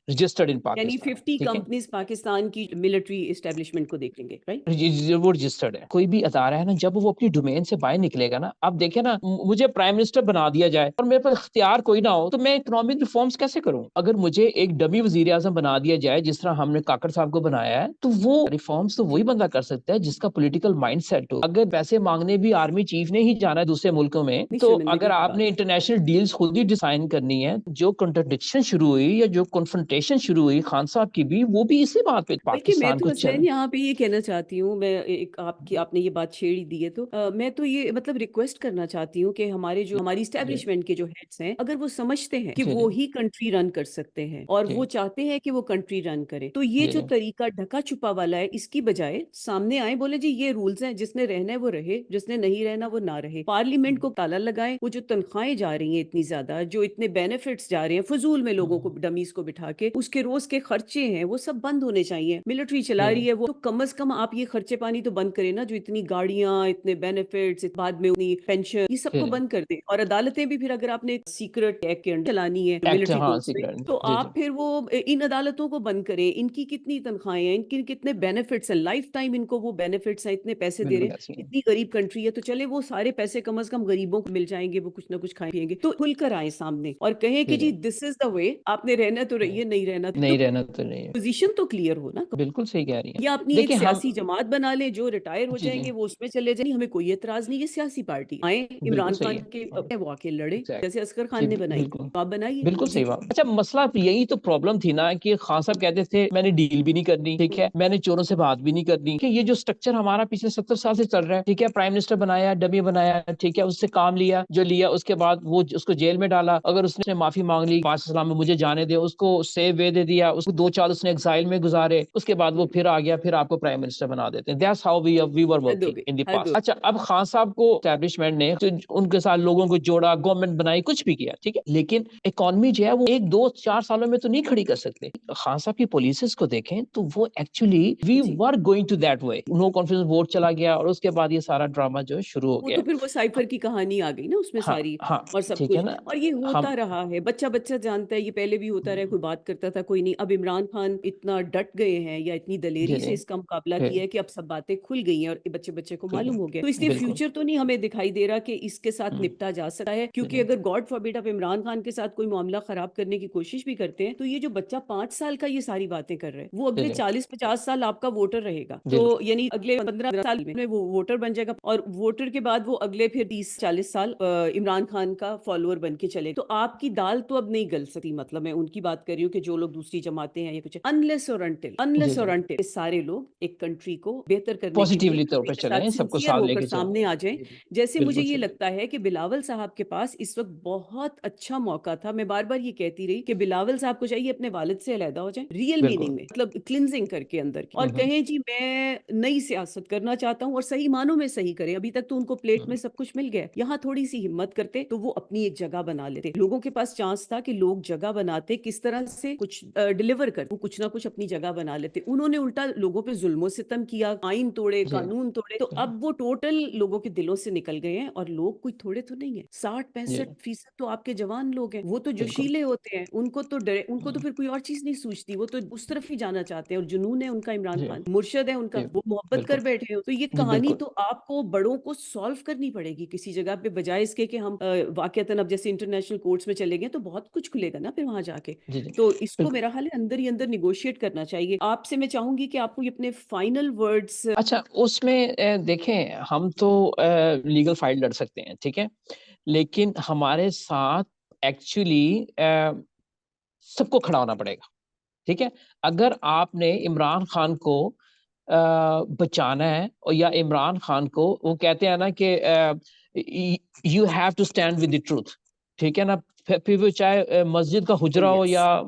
رجسٹرڈ ان یعنی پاکستان. 50 کمپنیز پاکستان کی ملٹری اسٹیبلشمنٹ کو دیکھ لیں گے، رائٹ؟ وہ رجسٹرڈ ہے. کوئی بھی ادارہ ہے نا، جب وہ اپنی ڈومین سے باہر نکلے گا نا، اب دیکھیں نا، مجھے پرائم منسٹر بنا دیا جائے اور میرے پاس اختیار کوئی نہ ہو تو میں اکنامک ریفارمز کیسے کروں؟ اگر مجھے ایک ڈمی وزیر اعظم بنا دیا جائے جس طرح ہم نے کاکڑ صاحب کو بنایا ہے، تو وہ ریفارمز تو وہی بندہ کر سکتا ہے جس کا پولیٹیکل مائنڈ سیٹ ہو. اگر پیسے مانگنے بھی آرمی چیف نے ہی جانا ہے دوسرے ملکوں میں، تو اگر آپ نے انٹرنیشنل ڈیلز خود ہی ڈیزائن کرنی ہے، جو کنٹرڈکشن شروع ہوئی یا جو کنفرنٹیشن شروع ہوئی خان صاحب کی بھی، وہ بھی اسی بات پہ پاکستان کو میں یہاں پہ یہ کہنا چاہتی ہوں، میں ایک آپ نے یہ بات چھیڑی دی ہے تو میں تو یہ مطلب ریکویسٹ کرنا چاہتی ہوں کہ ہماری اسٹیبلشمنٹ کے جو ہیڈز ہیں، اگر وہ سمجھتے ہیں کہ وہ ہی کنٹری رن کر سکتے ہیں اور وہ چاہتے ہیں کہ وہ کنٹری رن کرے، تو یہ جو طریقہ ڈھکا چھپا والا ہے، اس کی بجائے سامنے آئے، بولے جی یہ رولز ہیں، جس نے رہنا ہے وہ رہے، جس نے نہیں رہنا وہ نہ رہے. پارلیمنٹ کو تالا لگائیں. وہ جو تنخواہیں جا رہی ہیں اتنی زیادہ، جو اتنے بینیفٹس جا رہے ہیں فضول میں لوگوں کو ڈمیز کو بٹھا کے، اس کے روز کے خرچے ہیں وہ سب بند ہونے چاہیے. ملٹری چلا رہی ہے وہ، تو کم از کم آپ یہ خرچے پانی تو بند کریں نا، جو اتنی گاڑیاں، اتنے بینیفٹس، بعد میں اتنی پینشن، یہ سب کو بند کر دیں. اور عدالتیں بھی پھر اگر آپ نے سیکرٹ ایکٹ کے انڈر چلانی ہے ملٹری کورٹس میں، تو آپ پھر وہ ان عدالتوں کو بند کریں. ان کی کتنی تنخواہیں ہیں، ان کی کتنے بینیفٹس ہیں، لائف ٹائم ان کو وہ بینیفٹس ہیں، اتنے پیسے دے رہے ہیں. اتنی غریب کنٹری ہے تو چلے وہ سارے پیسے کم از کم غریبوں کو مل جائیں گے، وہ کچھ نہ کچھ کھائیں پیئیں گے. تو کھل کر آئیں سامنے اور کہیں کہ جی دس از دا وے، آپ نے رہنا تو رہیے، نہیں رہنا تو نہیں. پوزیشن تو کلیئر ہو نا. بالکل صحیح کہہ رہی ہیں. یا اپنی ایک سیاسی جماعت بنا لیں، جو ریٹائر ہو جائیں گے وہ اس میں چلے جائیں، ہمیں کوئی اعتراض نہیں. یہ سیاسی پارٹی آئیں، عمران خان کے وہ آ کے لڑے جیسے اصغر خان نے بنائی، آپ بنائیے. بالکل صحیح بات. اچھا مسئلہ یہی تو پرابلم تھی نا کہ خان صاحب کہتے تھے میں نے ڈیل بھی نہیں کرنی، ٹھیک ہے، میں نے چوروں سے بات بھی نہیں کرنی، کہ یہ جو سٹرکچر ہمارا پچھلے 70 سال سے چل رہا ہے، ٹھیک ہے، پرائم منسٹر بنایا، ڈمی بنایا، ٹھیک ہے، اس سے کام لیا جو لیا، اس کے بعد وہ اس کو جیل میں ڈالا, اگر اس نے معافی مانگ لی, پاک اسلام میں مجھے جانے دے, اس کو سیو وے دے دیا, اس کو 2 سال اس نے ایگزائل میں گزارے, اس کے بعد وہ پھر آ گیا, پھر آپ کو پرائم منسٹر بنا دیتے ہیں. That's how we were حد ہو working گئی in the حد past. ہو اچھا, اب خان صاحب کو اسٹیبلشمنٹ نے ان کے ساتھ لوگوں کو جوڑا, گورنمنٹ بنائی, کچھ بھی کیا, ٹھیک ہے, لیکن اکانومی جو ہے وہ 1 2 4 سالوں میں تو نہیں کھڑی کر سکتے. خان صاحب کی پالیسیز کو دیکھیں تو وہ ایکچولی وی جی were going to that way. No confidence vote چلا گیا, اور اس کے بعد یہ سارا ڈرامہ جو ہے شروع ہو وہ گیا. تو پھر وہ سائفر کی کہانی آ گئی نا اس میں ہاں ساری, ہاں اور سب ٹھیک ہے کچھ, نا. اور یہ ہم ہوتا رہا ہے, بچہ بچہ جانتا ہے, یہ پہلے بھی ہوتا رہا, کوئی بات کرتا تھا کوئی نہیں. اب عمران خان اتنا ڈٹ گئے ہیں یا اتنی دلیری سے اس کا مقابلہ کیا ہے کہ اب سب باتیں کھل گئی ہیں اور بچے بچے کو معلوم ہو گیا. تو اس لیے بالکل فیوچر تو نہیں ہمیں دکھائی دے رہا کہ اس کے ساتھ نپٹا جا سکتا ہے, کیونکہ اگر گاڈ فاربڈ آپ عمران خان کے ساتھ کوئی معاملہ خراب کرنے کی کوشش بھی کرتے ہیں تو یہ جو بچہ 5 سال کا یہ ساری باتیں کر رہے ہیں وہ اگلے 40-50 سال آپ کا ووٹر رہے گا. تو یعنی اگلے 15 سال میں وہ ووٹر بن جائے گا, اور ووٹر کے بعد وہ اگلے پھر 30-40 سال عمران خان کا فالوور بن کے چلے. تو آپ کی دال تو اب نہیں گل سکتی, مطلب میں ان کی بات کر رہی ہوں کہ جو لوگ دوسری جماعتیں ہیں یا کچھ, انلیس اور انٹل سارے لوگ ایک کنٹری کو بہتر کرنے کے لیے پازیٹیولی طور پہ کے چلیں, ساتھ سب کو سنسیئر ساتھ ہو لے کر کے چلیں. سامنے آ جائیں. جیسے مجھے بالکل یہ صحیح. لگتا ہے کہ بلاول صاحب کے پاس اس وقت بہت اچھا موقع تھا. میں بار بار یہ کہتی رہی کہ بلاول صاحب کو چاہیے اپنے والد سے علیحدہ ہو جائیں, ریئل بالکل. میننگ میں, مطلب کلینزنگ کر کے اندر کی, اور کہیں جی میں نئی سیاست کرنا چاہتا ہوں, اور صحیح معنوں میں صحیح کریں. ابھی تک تو ان کو پلیٹ میں سب کچھ مل گیا, یہاں تھوڑی سی ہمت کرتے تو وہ اپنی ایک جگہ بنا لیتے. لوگوں کے پاس چانس تھا کہ لوگ جگہ بناتے, کس طرح سے کچھ ڈیلیور کر, وہ کچھ نہ کچھ اپنی جگہ بنا لیتے. انہوں نے الٹا لوگوں پہ ظلم و ستم کیا, آئین توڑے, قانون توڑے. تو اب وہ ٹوٹل لوگوں کے دلوں سے نکل گئے ہیں, اور لوگ کوئی تھوڑے تو نہیں ہیں. 60-65% تو آپ کے جوان لوگ ہیں, وہ تو جوشیلے ہوتے ہیں, ان کو تو ان کو تو پھر کوئی اور چیز نہیں سوچتی, وہ تو اس طرف ہی جانا چاہتے ہیں, اور جنون ہے ان کا, عمران خان مرشد ہے ان کا, وہ محبت کر بیٹھے ہو. تو یہ کہانی تو آپ کو بڑوں کو سالو کرنی پڑے گی کسی جگہ پہ, بجائے اس کے کہ ہم واقعتاً اب جیسے انٹرنیشنل کورٹس میں چلے گئے تو بہت کچھ کھلے گا نا پھر وہاں جا کے. تو اس کو میرا حال ہے اندر ہی اندر نیگوشیٹ کرنا چاہیے. آپ سے میں چاہوں گی کہ آپ کو اپنے فائنل ورڈز. اچھا, اس میں دیکھیں, ہم تو لیگل فائل لڑ سکتے ہیں, ٹھیک ہے, لیکن ہمارے ساتھ ایکچولی سب کو کھڑا ہونا پڑے گا, ٹھیک ہے. اگر آپ نے عمران خان کو بچانا ہے, یا عمران خان کو, وہ کہتے ہیں نا کہ you have to stand with the truth, ٹھیک ہے نا, پھر وہ چاہے مسجد کا حجرا ہو یا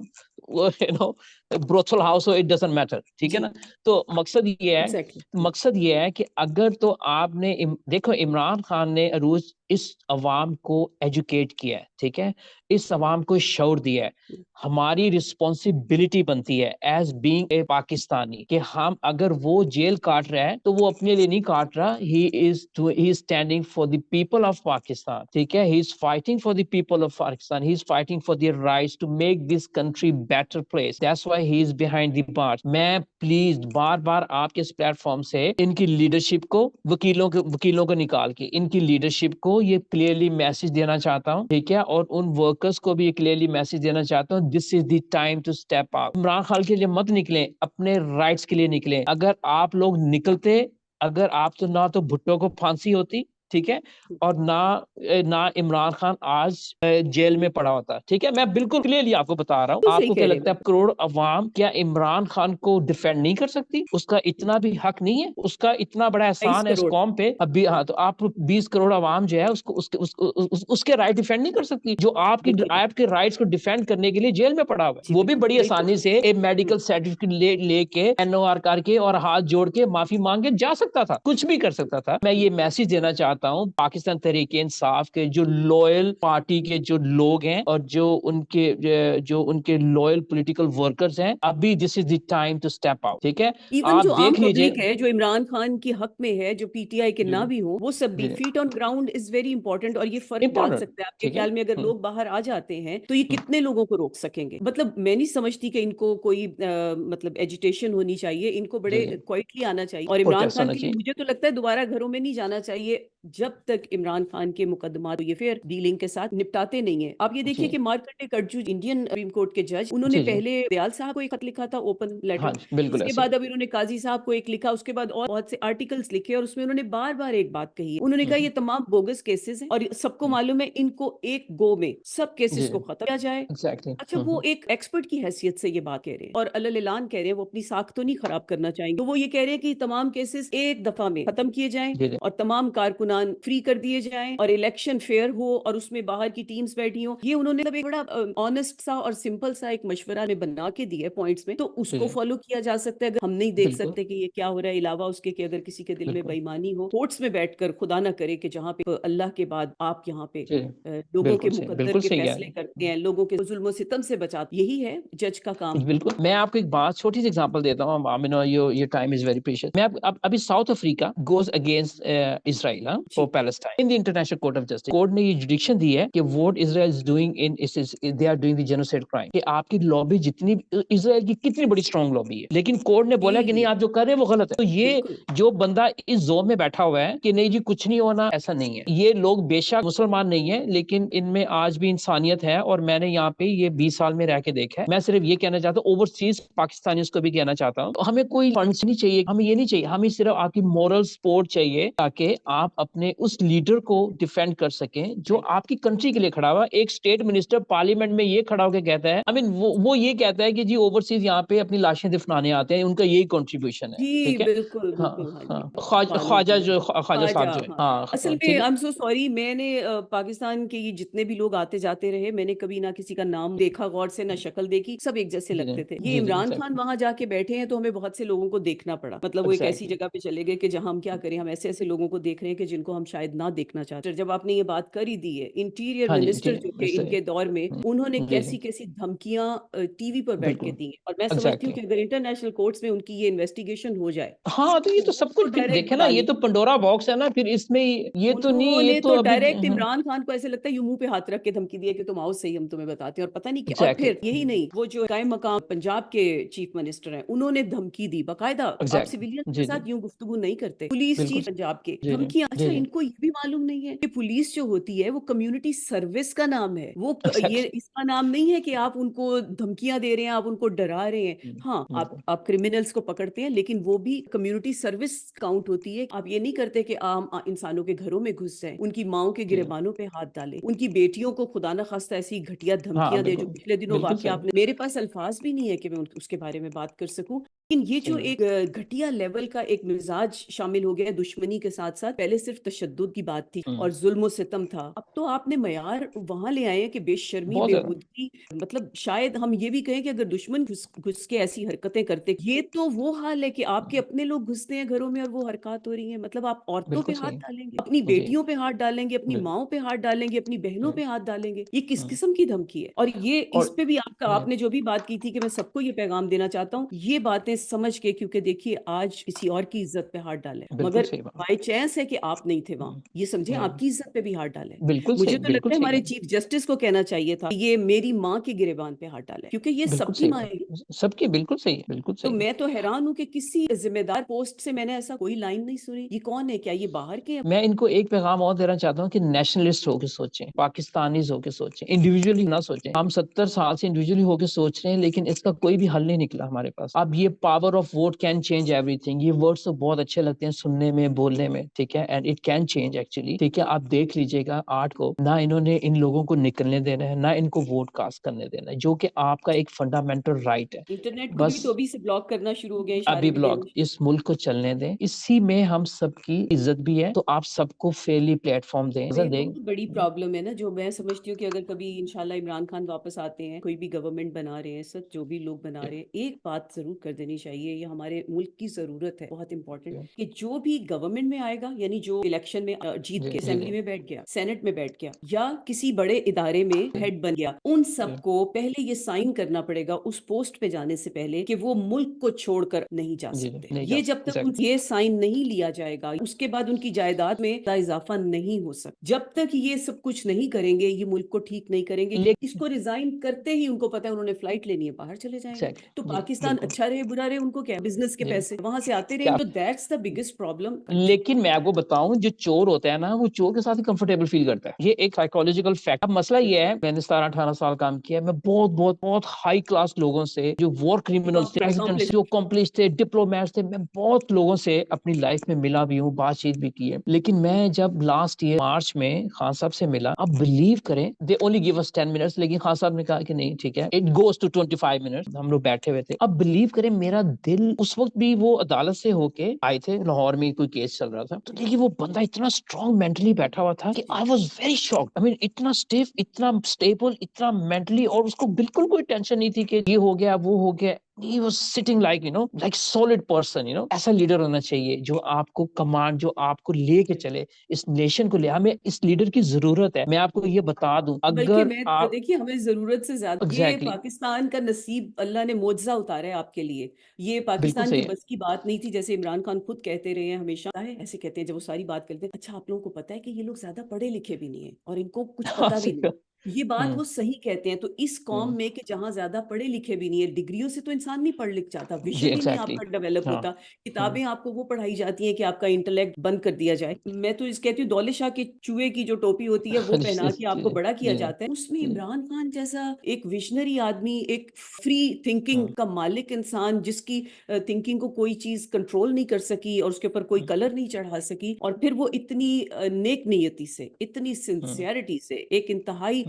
بروتھل ہاؤس ہو, اٹ ڈزنٹ میٹر, ٹھیک ہے نا. تو مقصد یہ ہے کہ اگر تو آپ نے دیکھو, عمران خان نے عروج اس عوام کو ایجوکیٹ کیا ہے, ٹھیک ہے, اس عوام کو شعور دیا ہے. ہماری رسپانسبلٹی بنتی ہے ایز بینگ اے پاکستانی کہ ہم, اگر وہ جیل کاٹ رہا ہے تو وہ اپنے لیے نہیں کاٹ رہا, he is standing for the people of Pakistan, ٹھیک ہے, he is fighting for the people of Pakistan, he is fighting for their rights to make this country better place. That's why he is behind the bars. میں پلیز بار بار آپ کے اس پلیٹ فارم سے ان کی لیڈرشپ کو, وکیلوں کو نکال کے ان کی لیڈرشپ کو یہ کلیئرلی میسج دینا چاہتا ہوں, ٹھیک ہے, اور ان ورکرز کو بھی یہ کلیئرلی میسج دینا چاہتا ہوں, this is the time to step out. Imran Khan کے لیے مت نکلیں, اپنے رائٹس کے لیے نکلیں. اگر آپ لوگ نکلتے, اگر آپ تو نہ تو بھٹو کو پھانسی ہوتی, ٹھیک ہے, اور نہ عمران خان آج جیل میں پڑا ہوتا, ٹھیک ہے. میں بالکل کلیئرلی آپ کو بتا رہا ہوں. آپ کو کیا لگتا ہے کروڑ عوام کیا عمران خان کو ڈیفینڈ نہیں کر سکتی؟ اس کا اتنا بھی حق نہیں ہے, اس کا اتنا بڑا احسان ہے اس قوم پہ. ابھی ہاں, تو آپ 20 کروڑ عوام جو ہے اس کے رائٹ ڈیفینڈ نہیں کر سکتی, جو آپ کے رائٹس کو ڈیفینڈ کرنے کے لیے جیل میں پڑا ہوا ہے. وہ بھی بڑی آسانی سے ایک میڈیکل سرٹیفکیٹ لے کے NOR کر کے اور ہاتھ جوڑ کے معافی مانگ کے جا سکتا تھا, کچھ بھی کر سکتا تھا. میں یہ میسج دینا چاہتا ہوں پاکستان تحریک انصاف کے جو لوئل پارٹی کے جو لوگ ہیں, اور جو ان کے لوئل پولیٹیکل ورکرز ہیں, ابھی this is the time to step out, ٹھیک ہے. ایون جو عام پبلک ہے جو عمران خان کی حق میں ہے, جو PTI کے نہ بھی ہوں, وہ سب بھی feet on ground is very important, اور یہ فرق ڈال سکتا ہے. آپ کے خیال میں اگر لوگ باہر آ جاتے ہیں تو یہ کتنے لوگوں کو روک سکیں گے؟ مطلب میں نہیں سمجھتی کہ ان کو کوئی مطلب ایجیٹیشن ہونی چاہیے, ان کو بڑے کوائٹلی آنا چاہیے. اور عمران خان کے لیے مجھے تو لگتا ہے دوبارہ گھروں میں نہیں جانا چاہیے جب تک عمران خان کے مقدمات یہ فیئر ڈیلنگ کے ساتھ نپٹاتے نہیں ہیں. آپ یہ دیکھیے کہ مارکنڈے کٹجو انڈین سپریم کورٹ کے جج, انہوں نے پہلے دیال صاحب کو ایک خط لکھا تھا, اوپن لیٹر, اس کے بعد اب انہوں نے قاضی صاحب کو ایک لکھا, اس کے بعد اور بہت سے آرٹیکلز لکھے, اور اس میں انہوں نے بار بار ایک بات کہی ہے. انہوں نے کہا یہ تمام بوگس کیسز ہیں, اور سب کو معلوم ہے ان کو ایک گو میں سب کیسز کو ختم کیا جائے. اچھا, وہ ایک ایکسپرٹ کی حیثیت سے یہ بات کہہ رہے ہیں, اور اعلان کہہ رہے ہیں, وہ اپنی ساکھ تو نہیں خراب کرنا چاہیں گے. تو وہ یہ کہہ رہے ہیں کہ تمام کیسز ایک دفعہ میں ختم کیے جائیں, اور تمام کارکنان درمیان فری کر دیے جائیں اور الیکشن فیئر ہو اور اس میں باہر کی ٹیمز بیٹھی ہوں. یہ انہوں نے ایک بڑا آنےسٹ سا اور سمپل سا ایک مشورہ میں بنا کے دیا پوائنٹس میں, تو اس کو فالو کیا جا سکتا ہے. اگر ہم نہیں دیکھ سکتے کہ یہ کیا ہو رہا ہے, علاوہ اس کے کہ اگر کسی کے دل میں بےایمانی ہو, کورٹس میں بیٹھ کر خدا نہ کرے کہ جہاں پہ اللہ کے بعد آپ یہاں پہ لوگوں کے مقدر کے فیصلے کرتے ہیں, لوگوں کے ظلم و ستم سے بچاتے, یہی ہے جج کا کام. بالکل. میں آپ کو ایک بات چھوٹی سی ایگزامپل دیتا ہوں. your time is very precious. میں ابھی South Africa goes against Israel for Palestine in the International Court of Justice. Court نے یہ جوڈکشن دی ہے کہ what Israel is doing they are doing the genocide crime. کہ آپ کی لابی جتنی اسرائیل کی کتنی بڑی اسٹرانگ لابی ہے, لیکن کورٹ نے بولا کہ نہیں آپ جو کر رہے ہیں وہ غلط ہے. تو یہ جو بندہ اس زون میں بیٹھا ہوا ہے کہ نہیں جی کچھ نہیں ہونا, ایسا نہیں ہے. یہ لوگ بے شک مسلمان نہیں ہیں لیکن ان میں آج بھی انسانیت ہے, اور میں نے یہاں پہ یہ 20 سال میں رہ کے دیکھا ہے. میں صرف یہ کہنا چاہتا ہوں, اوورسیز پاکستانیوں کو بھی کہنا چاہتا ہوں, ہمیں کوئی فنڈس نہیں چاہیے, ہمیں یہ نہیں چاہیے, ہمیں صرف آپ کی مورل سپورٹ چاہیے تاکہ آپ اپنے اس لیڈر کو ڈیفینڈ کر سکیں جو آپ کی کنٹری کے لیے کھڑا ہوا. ایک اسٹیٹ منسٹر پارلیمنٹ میں یہ کھڑا ہو کے کہتا ہے, وہ یہ کہتا ہے کہ جی اوورسیز یہاں پہ اپنی لاشیں دفنانے آتے ہیں, ان کا یہی کنٹریبیوشن ہے. ٹھیک ہے, بالکل خواجہ صاحب جو ہے. اصل میں I'm so sorry, میں نے پاکستان کے یہ جتنے بھی لوگ آتے جاتے رہے, میں نے کبھی نہ کسی کا نام دیکھا غور سے, نہ شکل دیکھی, سب ایک جیسے لگتے تھے. یہ عمران خان وہاں جا کے بیٹھے ہیں تو ہمیں بہت سے لوگوں کو دیکھنا پڑا. مطلب وہ ایک ایسی جگہ پہ چلے گئے کہ جہاں ہم کیا کریں, ہم ایسے ایسے لوگوں کو دیکھ رہے ہیں کہ جن کو ہم شاید نہ دیکھنا چاہتے. جب آپ نے یہ بات کر ہی دی ہے, انٹیریئر منسٹر جو تھے ان کے دور میں, انہوں نے کیسی کیسی دھمکیاں ٹی وی پر بیٹھ کے دی ہیں, اور میں سمجھتی ہوں کہ اگر انٹرنیشنل کورٹس میں ان کی یہ انویسٹیگیشن ہو جائے, ہاں تو یہ تو سب کچھ دیکھے نا, یہ تو پنڈورا باکس ہے نا. پھر اس میں یہ تو نہیں, یہ تو ڈائریکٹ عمران خان کو ایسے لگتا ہے یوں منہ پہ ہاتھ رکھ کے دھمکی دی ہے کہ تم آؤ صحیح, ہم تمہیں بتاتے ہیں. اور پتہ نہیں کیا. اور پھر یہی نہیں, وہ جو قائم مقام پنجاب کے چیف منسٹر ہیں, انہوں نے دھمکی دی باقاعدہ. آپ سویلین کے ساتھ یوں گفتگو نہیں کرتے. پولیس چیف پنجاب کے دھمکیاں. اچھا ان کو یہ بھی معلوم نہیں ہے کہ پولیس جو ہوتی ہے وہ کمیونٹی سروس کا نام ہے, وہ یہ اس کا نام نہیں ہے کہ آپ ان کو دھمکیاں دے رہے ہیں, آپ ان کو ڈرا رہے ہیں. ہاں آپ کرمنلز کو پکڑتے ہیں, لیکن وہ بھی کمیونٹی سروس کاؤنٹ ہوتی ہے. آپ یہ نہیں کرتے کہ عام انسانوں کے گھروں میں گھس جائیں, ان کی ماؤں کے گریبانوں پہ ہاتھ ڈالیں, ان کی بیٹیوں کو خدا نہ خواستہ ایسی گھٹیا دھمکیاں دے جو پچھلے دنوں واقعہ آپ نے, میرے پاس الفاظ بھی نہیں ہے کہ میں اس کے بارے میں بات کر سکوں. لیکن یہ جو ایک گھٹیا لیول کا ایک مزاج شامل ہو گیا دشمنی کے ساتھ ساتھ, پہلے صرف تشدد کی بات تھی اور ظلم و ستم تھا, اب تو آپ نے معیار وہاں لے آئے ہیں کہ بے شرمی بے حدگی. مطلب شاید ہم یہ بھی کہیں کہ اگر دشمن گھس کے ایسی حرکتیں کرتے, یہ تو وہ حال ہے کہ آپ کے اپنے لوگ گھستے ہیں گھروں میں اور وہ حرکات ہو رہی ہیں. مطلب آپ عورتوں پہ ہاتھ ڈالیں گے, اپنی بیٹیوں پہ ہاتھ ڈالیں گے, اپنی ماؤں پہ ہاتھ ڈالیں گے, اپنی بہنوں پہ ہاتھ ڈالیں گے. یہ کس قسم کی دھمکی ہے؟ اور یہ اس پہ بھی آپ نے جو بھی بات کی تھی کہ میں سب کو یہ پیغام دینا چاہتا ہوں, یہ باتیں سمجھ کے, کیونکہ دیکھیے آج کسی اور کی عزت پہ ہاتھ ڈالیں, مگر بائی چانس ہے کہ آپ نہیں تھے وہاں, یہ سمجھیں آپ کی عزت پہ بھی ہاتھ ڈالیں. مجھے تو لگتا ہے ہمارے چیف جسٹس کو کہنا چاہیے تھا یہ میری ماں کے گریبان پہ ہاتھ ڈالیں, کیونکہ یہ سب کی ماں ہے, سب کی. بالکل صحیح ہے, بالکل صحیح. تو میں تو حیران ہوں کہ کسی ذمہ دار پوسٹ سے میں نے ایسا کوئی لائن نہیں سنی. یہ کون ہے, کیا یہ باہر کے؟ میں ان کو ایک پیغام اور دینا چاہتا ہوں کہ نیشنلسٹ ہو کے سوچیں, پاکستانیز ہو کے سوچیں, انڈیویجولی نہ سوچیں. ہم 70 سال سے انڈیویجولی ہو کے سوچ رہے ہیں لیکن اس کا کوئی بھی حل نہیں نکلا ہمارے پاس. اب یہ power of vote can change every thing, یہ ورڈز تو بہت اچھے لگتے ہیں سننے میں, بولنے میں, ٹھیک ہے, and it can change actually. ٹھیک ہے, آپ دیکھ لیجیے گا 8 کو, نہ انہوں نے ان لوگوں کو نکلنے دینا ہے, نہ ان کو ووٹ کاسٹ کرنے دینا ہے, جو کہ آپ کا ایک فنڈامنٹل رائٹ ہے. انٹرنیٹ کو بھی تو ابھی سے بلاک کرنا شروع ہو گئے, ابھی بلاک. اس ملک کو چلنے دیں, اسی میں ہم سب کی عزت بھی ہے, تو آپ سب کو فیئرلی پلیٹ فارم دیں. بڑی پرابلم ہے نا, جو میں سمجھتی ہوں کہ اگر کبھی انشاءاللہ عمران خان واپس آتے ہیں, کوئی بھی گورنمنٹ بنا رہے ہیں, سب جو بھی لوگ بنا رہے ہیں, ایک بات ضرور کر دینی چاہیے, یہ ہمارے ملک کی ضرورت ہے, بہت امپورٹنٹ, کہ جو بھی گورنمنٹ میں آئے گا, یعنی جو الیکشن میں جیت کے اسمبلی میں بیٹھ گیا, سینٹ میں بیٹھ گیا, یا کسی بڑے ادارے میں ہیڈ بن گیا, ان سب کو پہلے یہ سائن کرنا پڑے گا اس پوسٹ پہ جانے سے پہلے کہ وہ ملک کو چھوڑ کر نہیں جا سکتے. یہ جب تک یہ سائن نہیں لیا جائے گا, اس کے بعد ان کی جائیداد میں اضافہ نہیں ہو سکتا. جب تک یہ سب کچھ نہیں کریں گے, یہ ملک کو ٹھیک نہیں کریں گے. اس کو ریزائن کرتے ہی ان کو پتا ہے انہوں نے فلائٹ لینی ہے, باہر چلے جائیں گے. تو پاکستان اچھا رہے برا رہے, ان کو کیا, بزنس کے پیسے وہاں سے آتے رہے, تو دیٹس دا بگیسٹ پرابلم. لیکن میں آپ کو بتاؤں, جو چور ہوتا ہے نا, وہ چور کے ساتھ کمفرٹیبل فیل کرتا ہے. یہ ایک سائیکولوجیکل فیکٹ. اب مسئلہ یہ ہے, میں نے 17-18 سال کام کیا, میں بہت ہائی کلاس لوگوں سے, جو وار کرمنلز تھے, پریزیڈنٹس جو کمپلیس تھے, ڈپلومیٹس تھے, میں بہت لوگوں سے اپنی لائف میں ملا بھی ہوں, بات چیت بھی کی ہے. لیکن میں جب لاسٹ ایئر مارچ میں خان صاحب سے ملا, اب بلیو کریں, they only give us 10 minutes, لیکن خان صاحب نے کہا کہ نہیں ٹھیک ہے, اٹ گوز ٹو 25 منٹس. ہم لوگ بیٹھے ہوئے تھے. اب بلیو کریں, میرا دل اس وقت بھی, وہ عدالت سے ہو کے آئے تھے لاہور میں, کوئی کیس چل رہا تھا, تو لیکن وہ بندہ اتنا اسٹرانگ مینٹلی بیٹھا ہوا تھا کہ آئی واز ویری شاکڈ. آئی مین اتنا اسٹیف, اتنا اسٹیبل, اتنا مینٹلی, اور اس کو بالکل کوئی ٹینشن نہیں تھی کہ یہ ہو گیا وہ ہو گیا. He was sitting like, like solid person, ایسا لیڈر ہونا چاہیے جو آپ کو کمانڈ, جو آپ کو لے کے چلے, اس نیشن کو لے. ہمیں اس لیڈر کی ضرورت ہے. میں آپ کو یہ بتا دوں, بلکہ اگر آپ دیکھیے ہمیں ضرورت سے زیادہ یہ پاکستان کا نصیب اللہ نے معجزہ اتارا ہے آپ کے لیے. یہ پاکستان کی بس کی بات نہیں تھی, جیسے عمران خان خود کہتے رہے ہیں ہمیشہ, ایسے کہتے ہیں جب وہ ساری بات کرتے ہیں, اچھا آپ لوگوں کو پتا ہے کہ یہ لوگ زیادہ پڑھے لکھے بھی نہیں ہیں اور ان کو کچھ پتا بھی نہیں. یہ بات وہ صحیح کہتے ہیں. تو اس قوم میں کہ جہاں زیادہ پڑھے لکھے بھی نہیں ہے, ڈگریوں سے تو انسان نہیں پڑھ لکھ جاتا, ویژن ہی نہیں آپ کا ڈیولپ ہوتا. کتابیں آپ کو وہ پڑھائی جاتی ہیں کہ آپ کا انٹلیکٹ بند کر دیا جائے. میں تو اس کہتی ہوں دولت شاہ کے چوہے کی جو ٹوپی ہوتی ہے وہ پہنا کے آپ کو بڑا کیا جاتا ہے. اس میں عمران خان جیسا ایک ویژنری آدمی, ایک فری تھنکنگ کا مالک انسان, جس کی تھنکنگ کو کوئی چیز کنٹرول نہیں کر سکی اور اس کے اوپر کوئی کلر نہیں چڑھا سکی, اور پھر وہ اتنی نیک نیتی سے, اتنی سنسیئرٹی سے, ایک انتہائی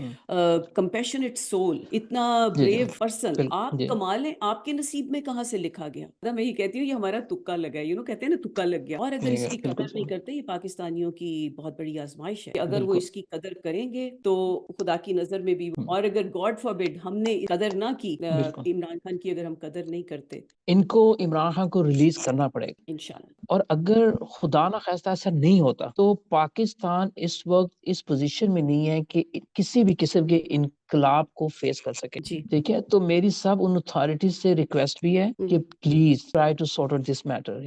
کمپیشنیٹ سول, اتنا بریو پرسن. آپ کمال ہیں, آپ کے نصیب میں کہاں سے لکھا گیا؟ میں یہ کہتی ہوں یہ ہمارا تکا لگا ہے, کہتے ہیں نا تکا لگ گیا. اور اگر اس کی قدر نہیں کرتے, یہ پاکستانیوں کی بہت بڑی آزمائش ہے. اگر وہ اس کی قدر کریں گے تو خدا کی نظر میں بھی, اور اگر گاڈ فاربڈ ہم نے قدر نہ کی, عمران خان کی اگر ہم قدر نہیں کرتے, ان کو عمران خان کو ریلیز کرنا پڑے گا انشاءاللہ. اور اگر خدا نہ خواستہ ایسا نہیں ہوتا تو پاکستان اس وقت اس پوزیشن میں نہیں ہے کہ کسی بھی قسم کے انقلاب کو فیس کر سکے. ٹھیک ہے, تو میری سب ان اتھارٹیز سے ریکویسٹ بھی ہے کہ please try to sort out this matter.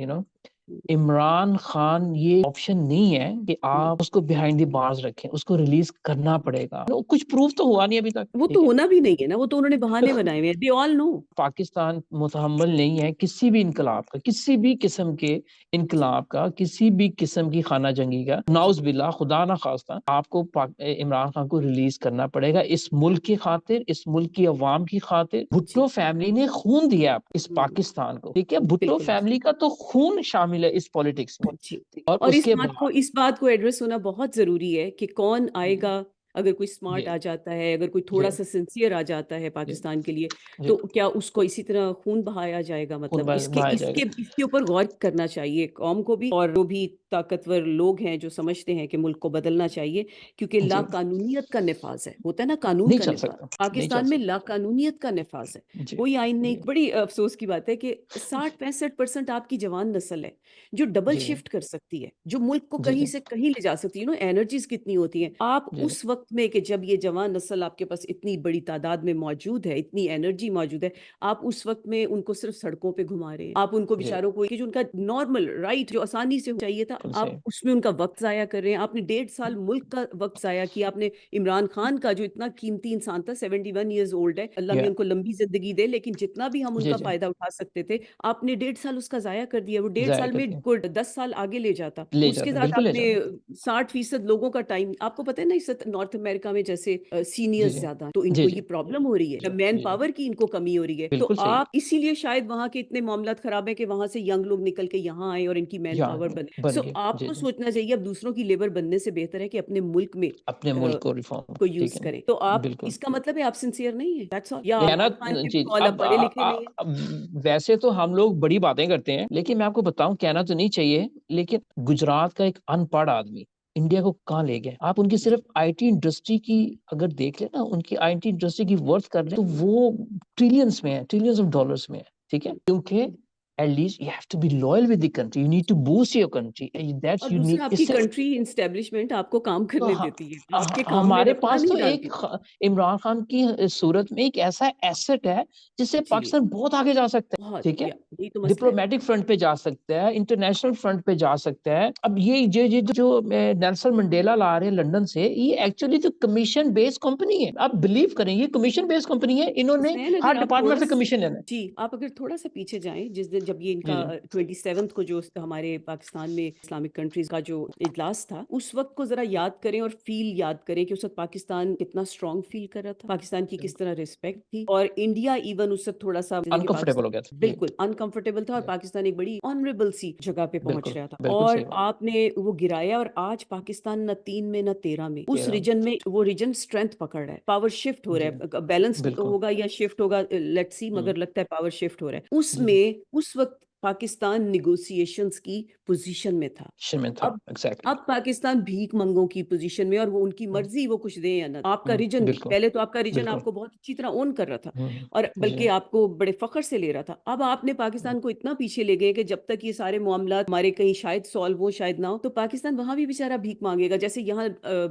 Imran Khan یہ آپشن نہیں ہے کہ آپ اس کو بیہائنڈ دی بارز رکھیں, اس کو ریلیز کرنا پڑے گا. کچھ پروف تو ہوا نہیں ابھی تک, وہ تو ہونا بھی نہیں ہے نا, وہ تو انہوں نے بہانے بنائے ہوئے ہیں. they all know. پاکستان متحمل نہیں ہے کسی بھی انقلاب کا, کسی بھی قسم کے انقلاب کا, کسی بھی قسم کی خانہ جنگی کا. نعوذ باللہ, خدا نہ خواستہ, آپ کو عمران خان کو ریلیز کرنا پڑے گا اس ملک کی خاطر, اس ملک کی عوام کی خاطر. بھٹو فیملی نے خون دیا اس پاکستان کو, ٹھیک ہے, بھٹو فیملی کا تو خون شامل ہے اس پالیٹکس میں. اور اس بات کو ایڈریس ہونا بہت ضروری ہے کہ کون آئے گا. اگر کوئی اسمارٹ آ جاتا ہے, اگر کوئی تھوڑا سا سنسیئر آ جاتا ہے پاکستان کے لیے, تو کیا اس کو اسی طرح خون بہایا جائے گا؟ مطلب اس کے اوپر غور کرنا چاہیے قوم کو بھی, اور جو بھی طاقتور لوگ ہیں جو سمجھتے ہیں کہ ملک کو بدلنا چاہیے, کیونکہ لا قانونیت کا نفاذ ہے, ہوتا ہے نا قانون کا نفاذ. پاکستان میں لا قانونیت کا نفاذ ہے, کوئی آئین نہیں. بڑی افسوس کی بات ہے کہ 60-65% آپ کی جوان نسل ہے جو ڈبل شفٹ کر سکتی ہے, جو ملک کو کہیں سے کہیں لے جا سکتی ہے. انرجیز کتنی ہوتی ہیں. آپ اس وقت میں کہ جب یہ جوان نسل آپ کے پاس اتنی بڑی تعداد میں موجود ہے, اتنی انرجی موجود ہے, آپ اس وقت میں ان کو صرف سڑکوں پہ گھما رہے ہیں. آپ ان کو بیچاروں کو کہ جو ان کا نارمل رائٹ جو آسانی سے چاہیے تھا, آپ اس میں ان کا وقت ضائع کر رہے ہیں. آپ نے 1.5 سال ملک کا وقت ضائع کیا. آپ نے عمران خان کا جو اتنا قیمتی انسان تھا, 71 ایئرز اولڈ ہے, اللہ بھی ان کو لمبی زندگی دے, لیکن جتنا بھی ہم ان کا فائدہ اٹھا سکتے تھے, آپ نے 1.5 سال اس کا ضائع کر دیا. وہ 1.5 سال میں 10 سال آگے لے جاتا. اس کے ساتھ آپ نے 60% لوگوں کا ٹائم, آپ کو پتہ ہے نا اس نارتھ امریکہ میں جیسے سینئرز زیادہ, تو ان کو یہ پرابلم ہو رہی ہے, مین پاور کی ان کو کمی ہو رہی ہے. تو آپ اسی لیے شاید وہاں کے اتنے معاملات خراب ہیں کہ وہاں سے ینگ لوگ نکل کے یہاں آئے اور ان کی مین پاور بنے. سو آپ کو سوچنا چاہیے اب دوسروں کی لیبر بننے سے بہتر ہے کہ اپنے ملک میں اپنے ملک کو ریفارم کو یوز کریں. تو آپ اس کا مطلب ہے آپ سنسیئر نہیں ہیں, that's all. یا اب پڑھے لکھے نہیں ہیں. ویسے تو ہم لوگ بڑی باتیں کرتے ہیں, لیکن میں آپ کو بتاؤں, کہنا تو نہیں چاہیے, لیکن گجرات کا ایک ان پڑھ آدمی انڈیا کو کہاں لے گئے. آپ ان کی صرف آئی ٹی انڈسٹری کی اگر دیکھ لیں نا, ان کی آئی ٹی انڈسٹری کی ورتھ کر لیں تو وہ ٹریلینز میں ہے, ٹریلینز آف ڈالرز میں ہے. ٹھیک ہے, کیونکہ at least you have to be loyal with the country, you need to boost your country, that's اور you دوسرا need. آپ کی کنٹری اسٹیبلشمنٹ آپ کو کام کرنے دیتی ہے, آپ کے کام میں ہمارے دخل پاس تو نہیں ایک ڈالتی. عمران خان کی صورت میں ایک ایسا ایسٹ ہے جس سے پاکستان بہت آگے جا سکتا ہے. ٹھیک ہے, ڈپلومیٹک فرنٹ پہ جا سکتا ہے, انٹرنیشنل فرنٹ پہ جا سکتا ہے. اب یہ جو نیلسن منڈیلا لا رہے ہیں لندن سے, یہ ایکچولی تو کمیشن بیس کمپنی ہے. آپ بلیو کریں, یہ کمیشن بیس کمپنی ہے, انہوں نے ہر ڈپارٹمنٹ سے کمیشن لینا ہے. جی, آپ اگر تھوڑا سا پیچھے جائیں, جس دن جب یہ ان کا 27 کو جو ہمارے پاکستان میں اسلامک کنٹریز کا جو اجلاس تھا, اس وقت کو ذرا یاد کریں اور فیل یاد کریں کہ اس وقت پاکستان کتنا اسٹرانگ فیل کر رہا تھا, پاکستان کی کس طرح ریسپیکٹ تھی, اور انڈیا ایون اس وقت تھوڑا سا انکمفرٹیبل ہو گیا تھا, بالکل انکمفرٹیبل تھا, اور پاکستان ایک بڑی آنریبل سی جگہ پہ پہنچ رہا تھا, اور آپ نے وہ گرایا. اور آج پاکستان نہ 3 میں نہ 13 میں اس ریجن میں, وہ ریجن اسٹرینتھ پکڑ رہا ہے, پاور شفٹ ہو رہا ہے, بیلنس ہوگا یا شفٹ ہوگا لیٹس سی, مگر لگتا ہے پاور شفٹ ہو رہا ہے. اس میں اس وقت پاکستان نیگوسیشنز کی پوزیشن میں تھا. اب پاکستان بھیک منگوں کی پوزیشن میں، اور وہ ان کی مرضی وہ کچھ دیں یا نہ. آپ کا ریجن بھی پہلے تو آپ کا ریجن آپ کو بہت اچھی طرح اون کر رہا تھا، اور بلکہ آپ کو بڑے فخر سے لے رہا تھا. اب آپ نے پاکستان کو اتنا پیچھے لے گئے کہ جب تک یہ سارے معاملات ہمارے کہیں شاید سالو ہو شاید نہ ہو، تو پاکستان وہاں بھی بیچارہ بھیک مانگے گا جیسے یہاں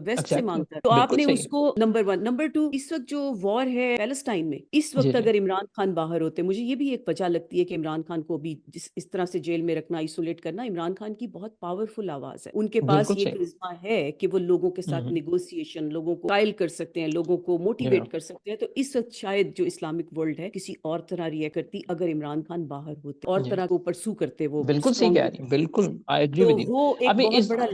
ویسٹ سے مانگتا ہے. تو آپ نے اس کو نمبر 1. نمبر 2، اس وقت جو وار ہے پیلسٹائن میں، اس وقت اگر عمران خان باہر ہوتے، مجھے یہ بھی ایک وجہ لگتی ہے کہ عمران خان کو بھی اس طرح سے جیل میں رکھنا، آئسولیٹ کرنا. عمران خان کی بہت پاورفل آواز ہے، ان کے پاس یہ کرزما ہے کہ وہ لوگوں کے ساتھ نیگوسیشن، لوگوں کو قائل کر سکتے ہیں، لوگوں کو موٹیویٹ کر سکتے ہیں. تو اس وقت شاید جو اسلامک ورلڈ ہے کسی اور طرح ریئیکٹ کرتی اگر عمران خان باہر ہوتے، اور طرح کو پرسو کرتے. وہ بالکل صحیح کہہ رہی ہیں، بالکل آئی ایگری ود یو. وہ ایک بہت بڑا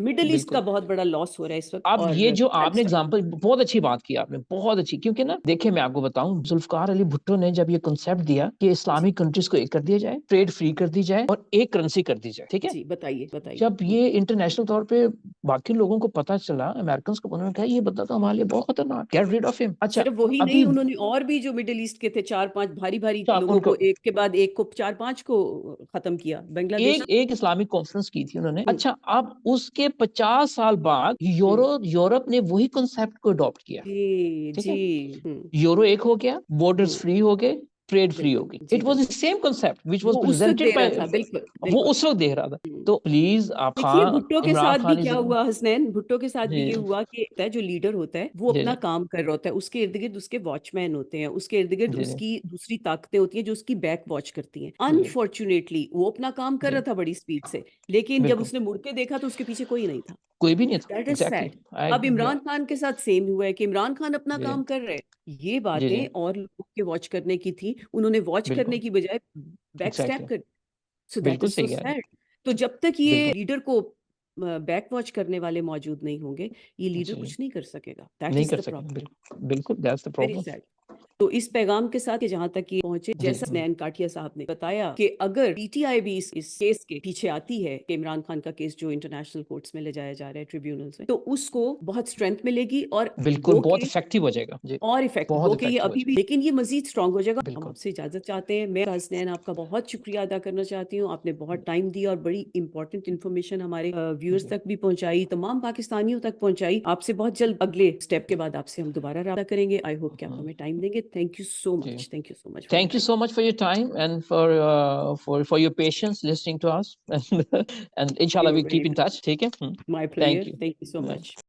مڈل ایسٹ کا بہت بڑا لاس ہو رہا ہے اس وقت. اب یہ جو آپ نے اگزامپل بہت اچھی بات کی آپ نے، بہت اچھی. کیونکہ نا دیکھیں میں آپ کو بتاؤں، ذوالفقار علی بھٹو نے جب یہ کنسیپٹ دیا کہ اسلامک کنٹریز کو ایک کر دیا جائے، ٹریڈ فری کر دی جائے، اور ایک کرنسی کر دی جائے، ٹھیک ہے. جی بتائیے. جب یہ انٹرنیشنل طور پہ باقی لوگوں کو پتا چلا، امریکنز کو، انہوں نے کہا یہ بندہ تو ہمارے لیے بہت خطرناک، گیٹ ریڈ آف ہم. اچھا صرف وہی نہیں، انہوں نے اور بھی جو مڈل ایسٹ کے تھے 4-5 بھاری لوگوں کو ایک کے بعد ایک کو 4-5 کو ختم کیا. بنگلہ دیش ایک اسلامک کانفرنس کی تھی انہوں نے. اچھا اب اس کے 50 سال بعد یورپ نے وہی کنسیپٹ کو اڈاپٹ کیا. جی یورو ایک ہو گیا، بارڈرز فری ہو گئے، ٹریڈ فری ہو گئی. It was the same concept which was presented by, وہ اس وقت دے رہا تھا. تو پلیز آپ خان، بھٹو کے ساتھ بھی کیا ہوا حسنین، بھٹو کے ساتھ بھی یہ ہوا کہ جو لیڈر ہوتا ہے وہ اپنا کام کر رہا ہوتا ہے، اس کے ارد گرد اس کے واچ مین ہوتے ہیں، اس کے ارد گرد اس کی دوسری طاقتیں ہوتی ہیں جو اس کی بیک واچ کرتی ہیں. انفارچونیٹلی وہ اپنا کام کر رہا تھا بڑی اسپیڈ سے، لیکن جب اس نے مڑ کے دیکھا تو اس کے پیچھے کوئی نہیں تھا، کوئی بھی نہیں تھا. That is sad. اب عمران خان کے ساتھ سیم ہوا ہے کہ عمران خان اپنا کام کر رہے، یہ باتیں اور لوگوں کے واچ کرنے کی تھی، انہوں نے واچ کرنے کی بجائے بیک سٹیپ کر. So that is so sad. تو جب تک یہ لیڈر کو بیک واچ کرنے والے موجود نہیں ہوں گے، یہ لیڈر کچھ نہیں کر سکے گا. That is the problem. بالکل that's the Very problem. sad. تو اس پیغام کے ساتھ جہاں تک یہ پہنچے، جیسا نین کاٹیا صاحب نے بتایا کہ اگر پی ٹی آئی بھی اس کیس کے پیچھے آتی ہے کہ عمران خان کا کیس جو انٹرنیشنل کورٹس میں لے جایا جا رہا ہے، ٹریبیونلز میں، تو اس کو بہت اسٹرینتھ ملے گی، اور بالکل بہت افیکٹو ہو جائے گا. اور افیکٹو ہو کہ یہ ابھی بھی، لیکن یہ مزید اسٹرانگ ہو جائے گا. ہم آپ سے اجازت چاہتے ہیں. میں حسنین آپ کا بہت شکریہ ادا کرنا چاہتی ہوں. آپ نے بہت ٹائم دیا اور بڑی امپورٹنٹ انفارمیشن ہمارے ویورز تک بھی پہنچائی، تمام پاکستانیوں تک پہنچائی. آپ سے بہت جلد اگلے اسٹیپ کے بعد آپ سے ہم دوبارہ رابطہ کریں گے. آئی ہوپ کہ آپ ہمیں ٹائم دیں گے. Thank you so much. Thank you so much. Thank you so much for your time and for your patience listening to us. And inshallah we keep in touch. ٹھیک ہے. My pleasure. Thank you so much.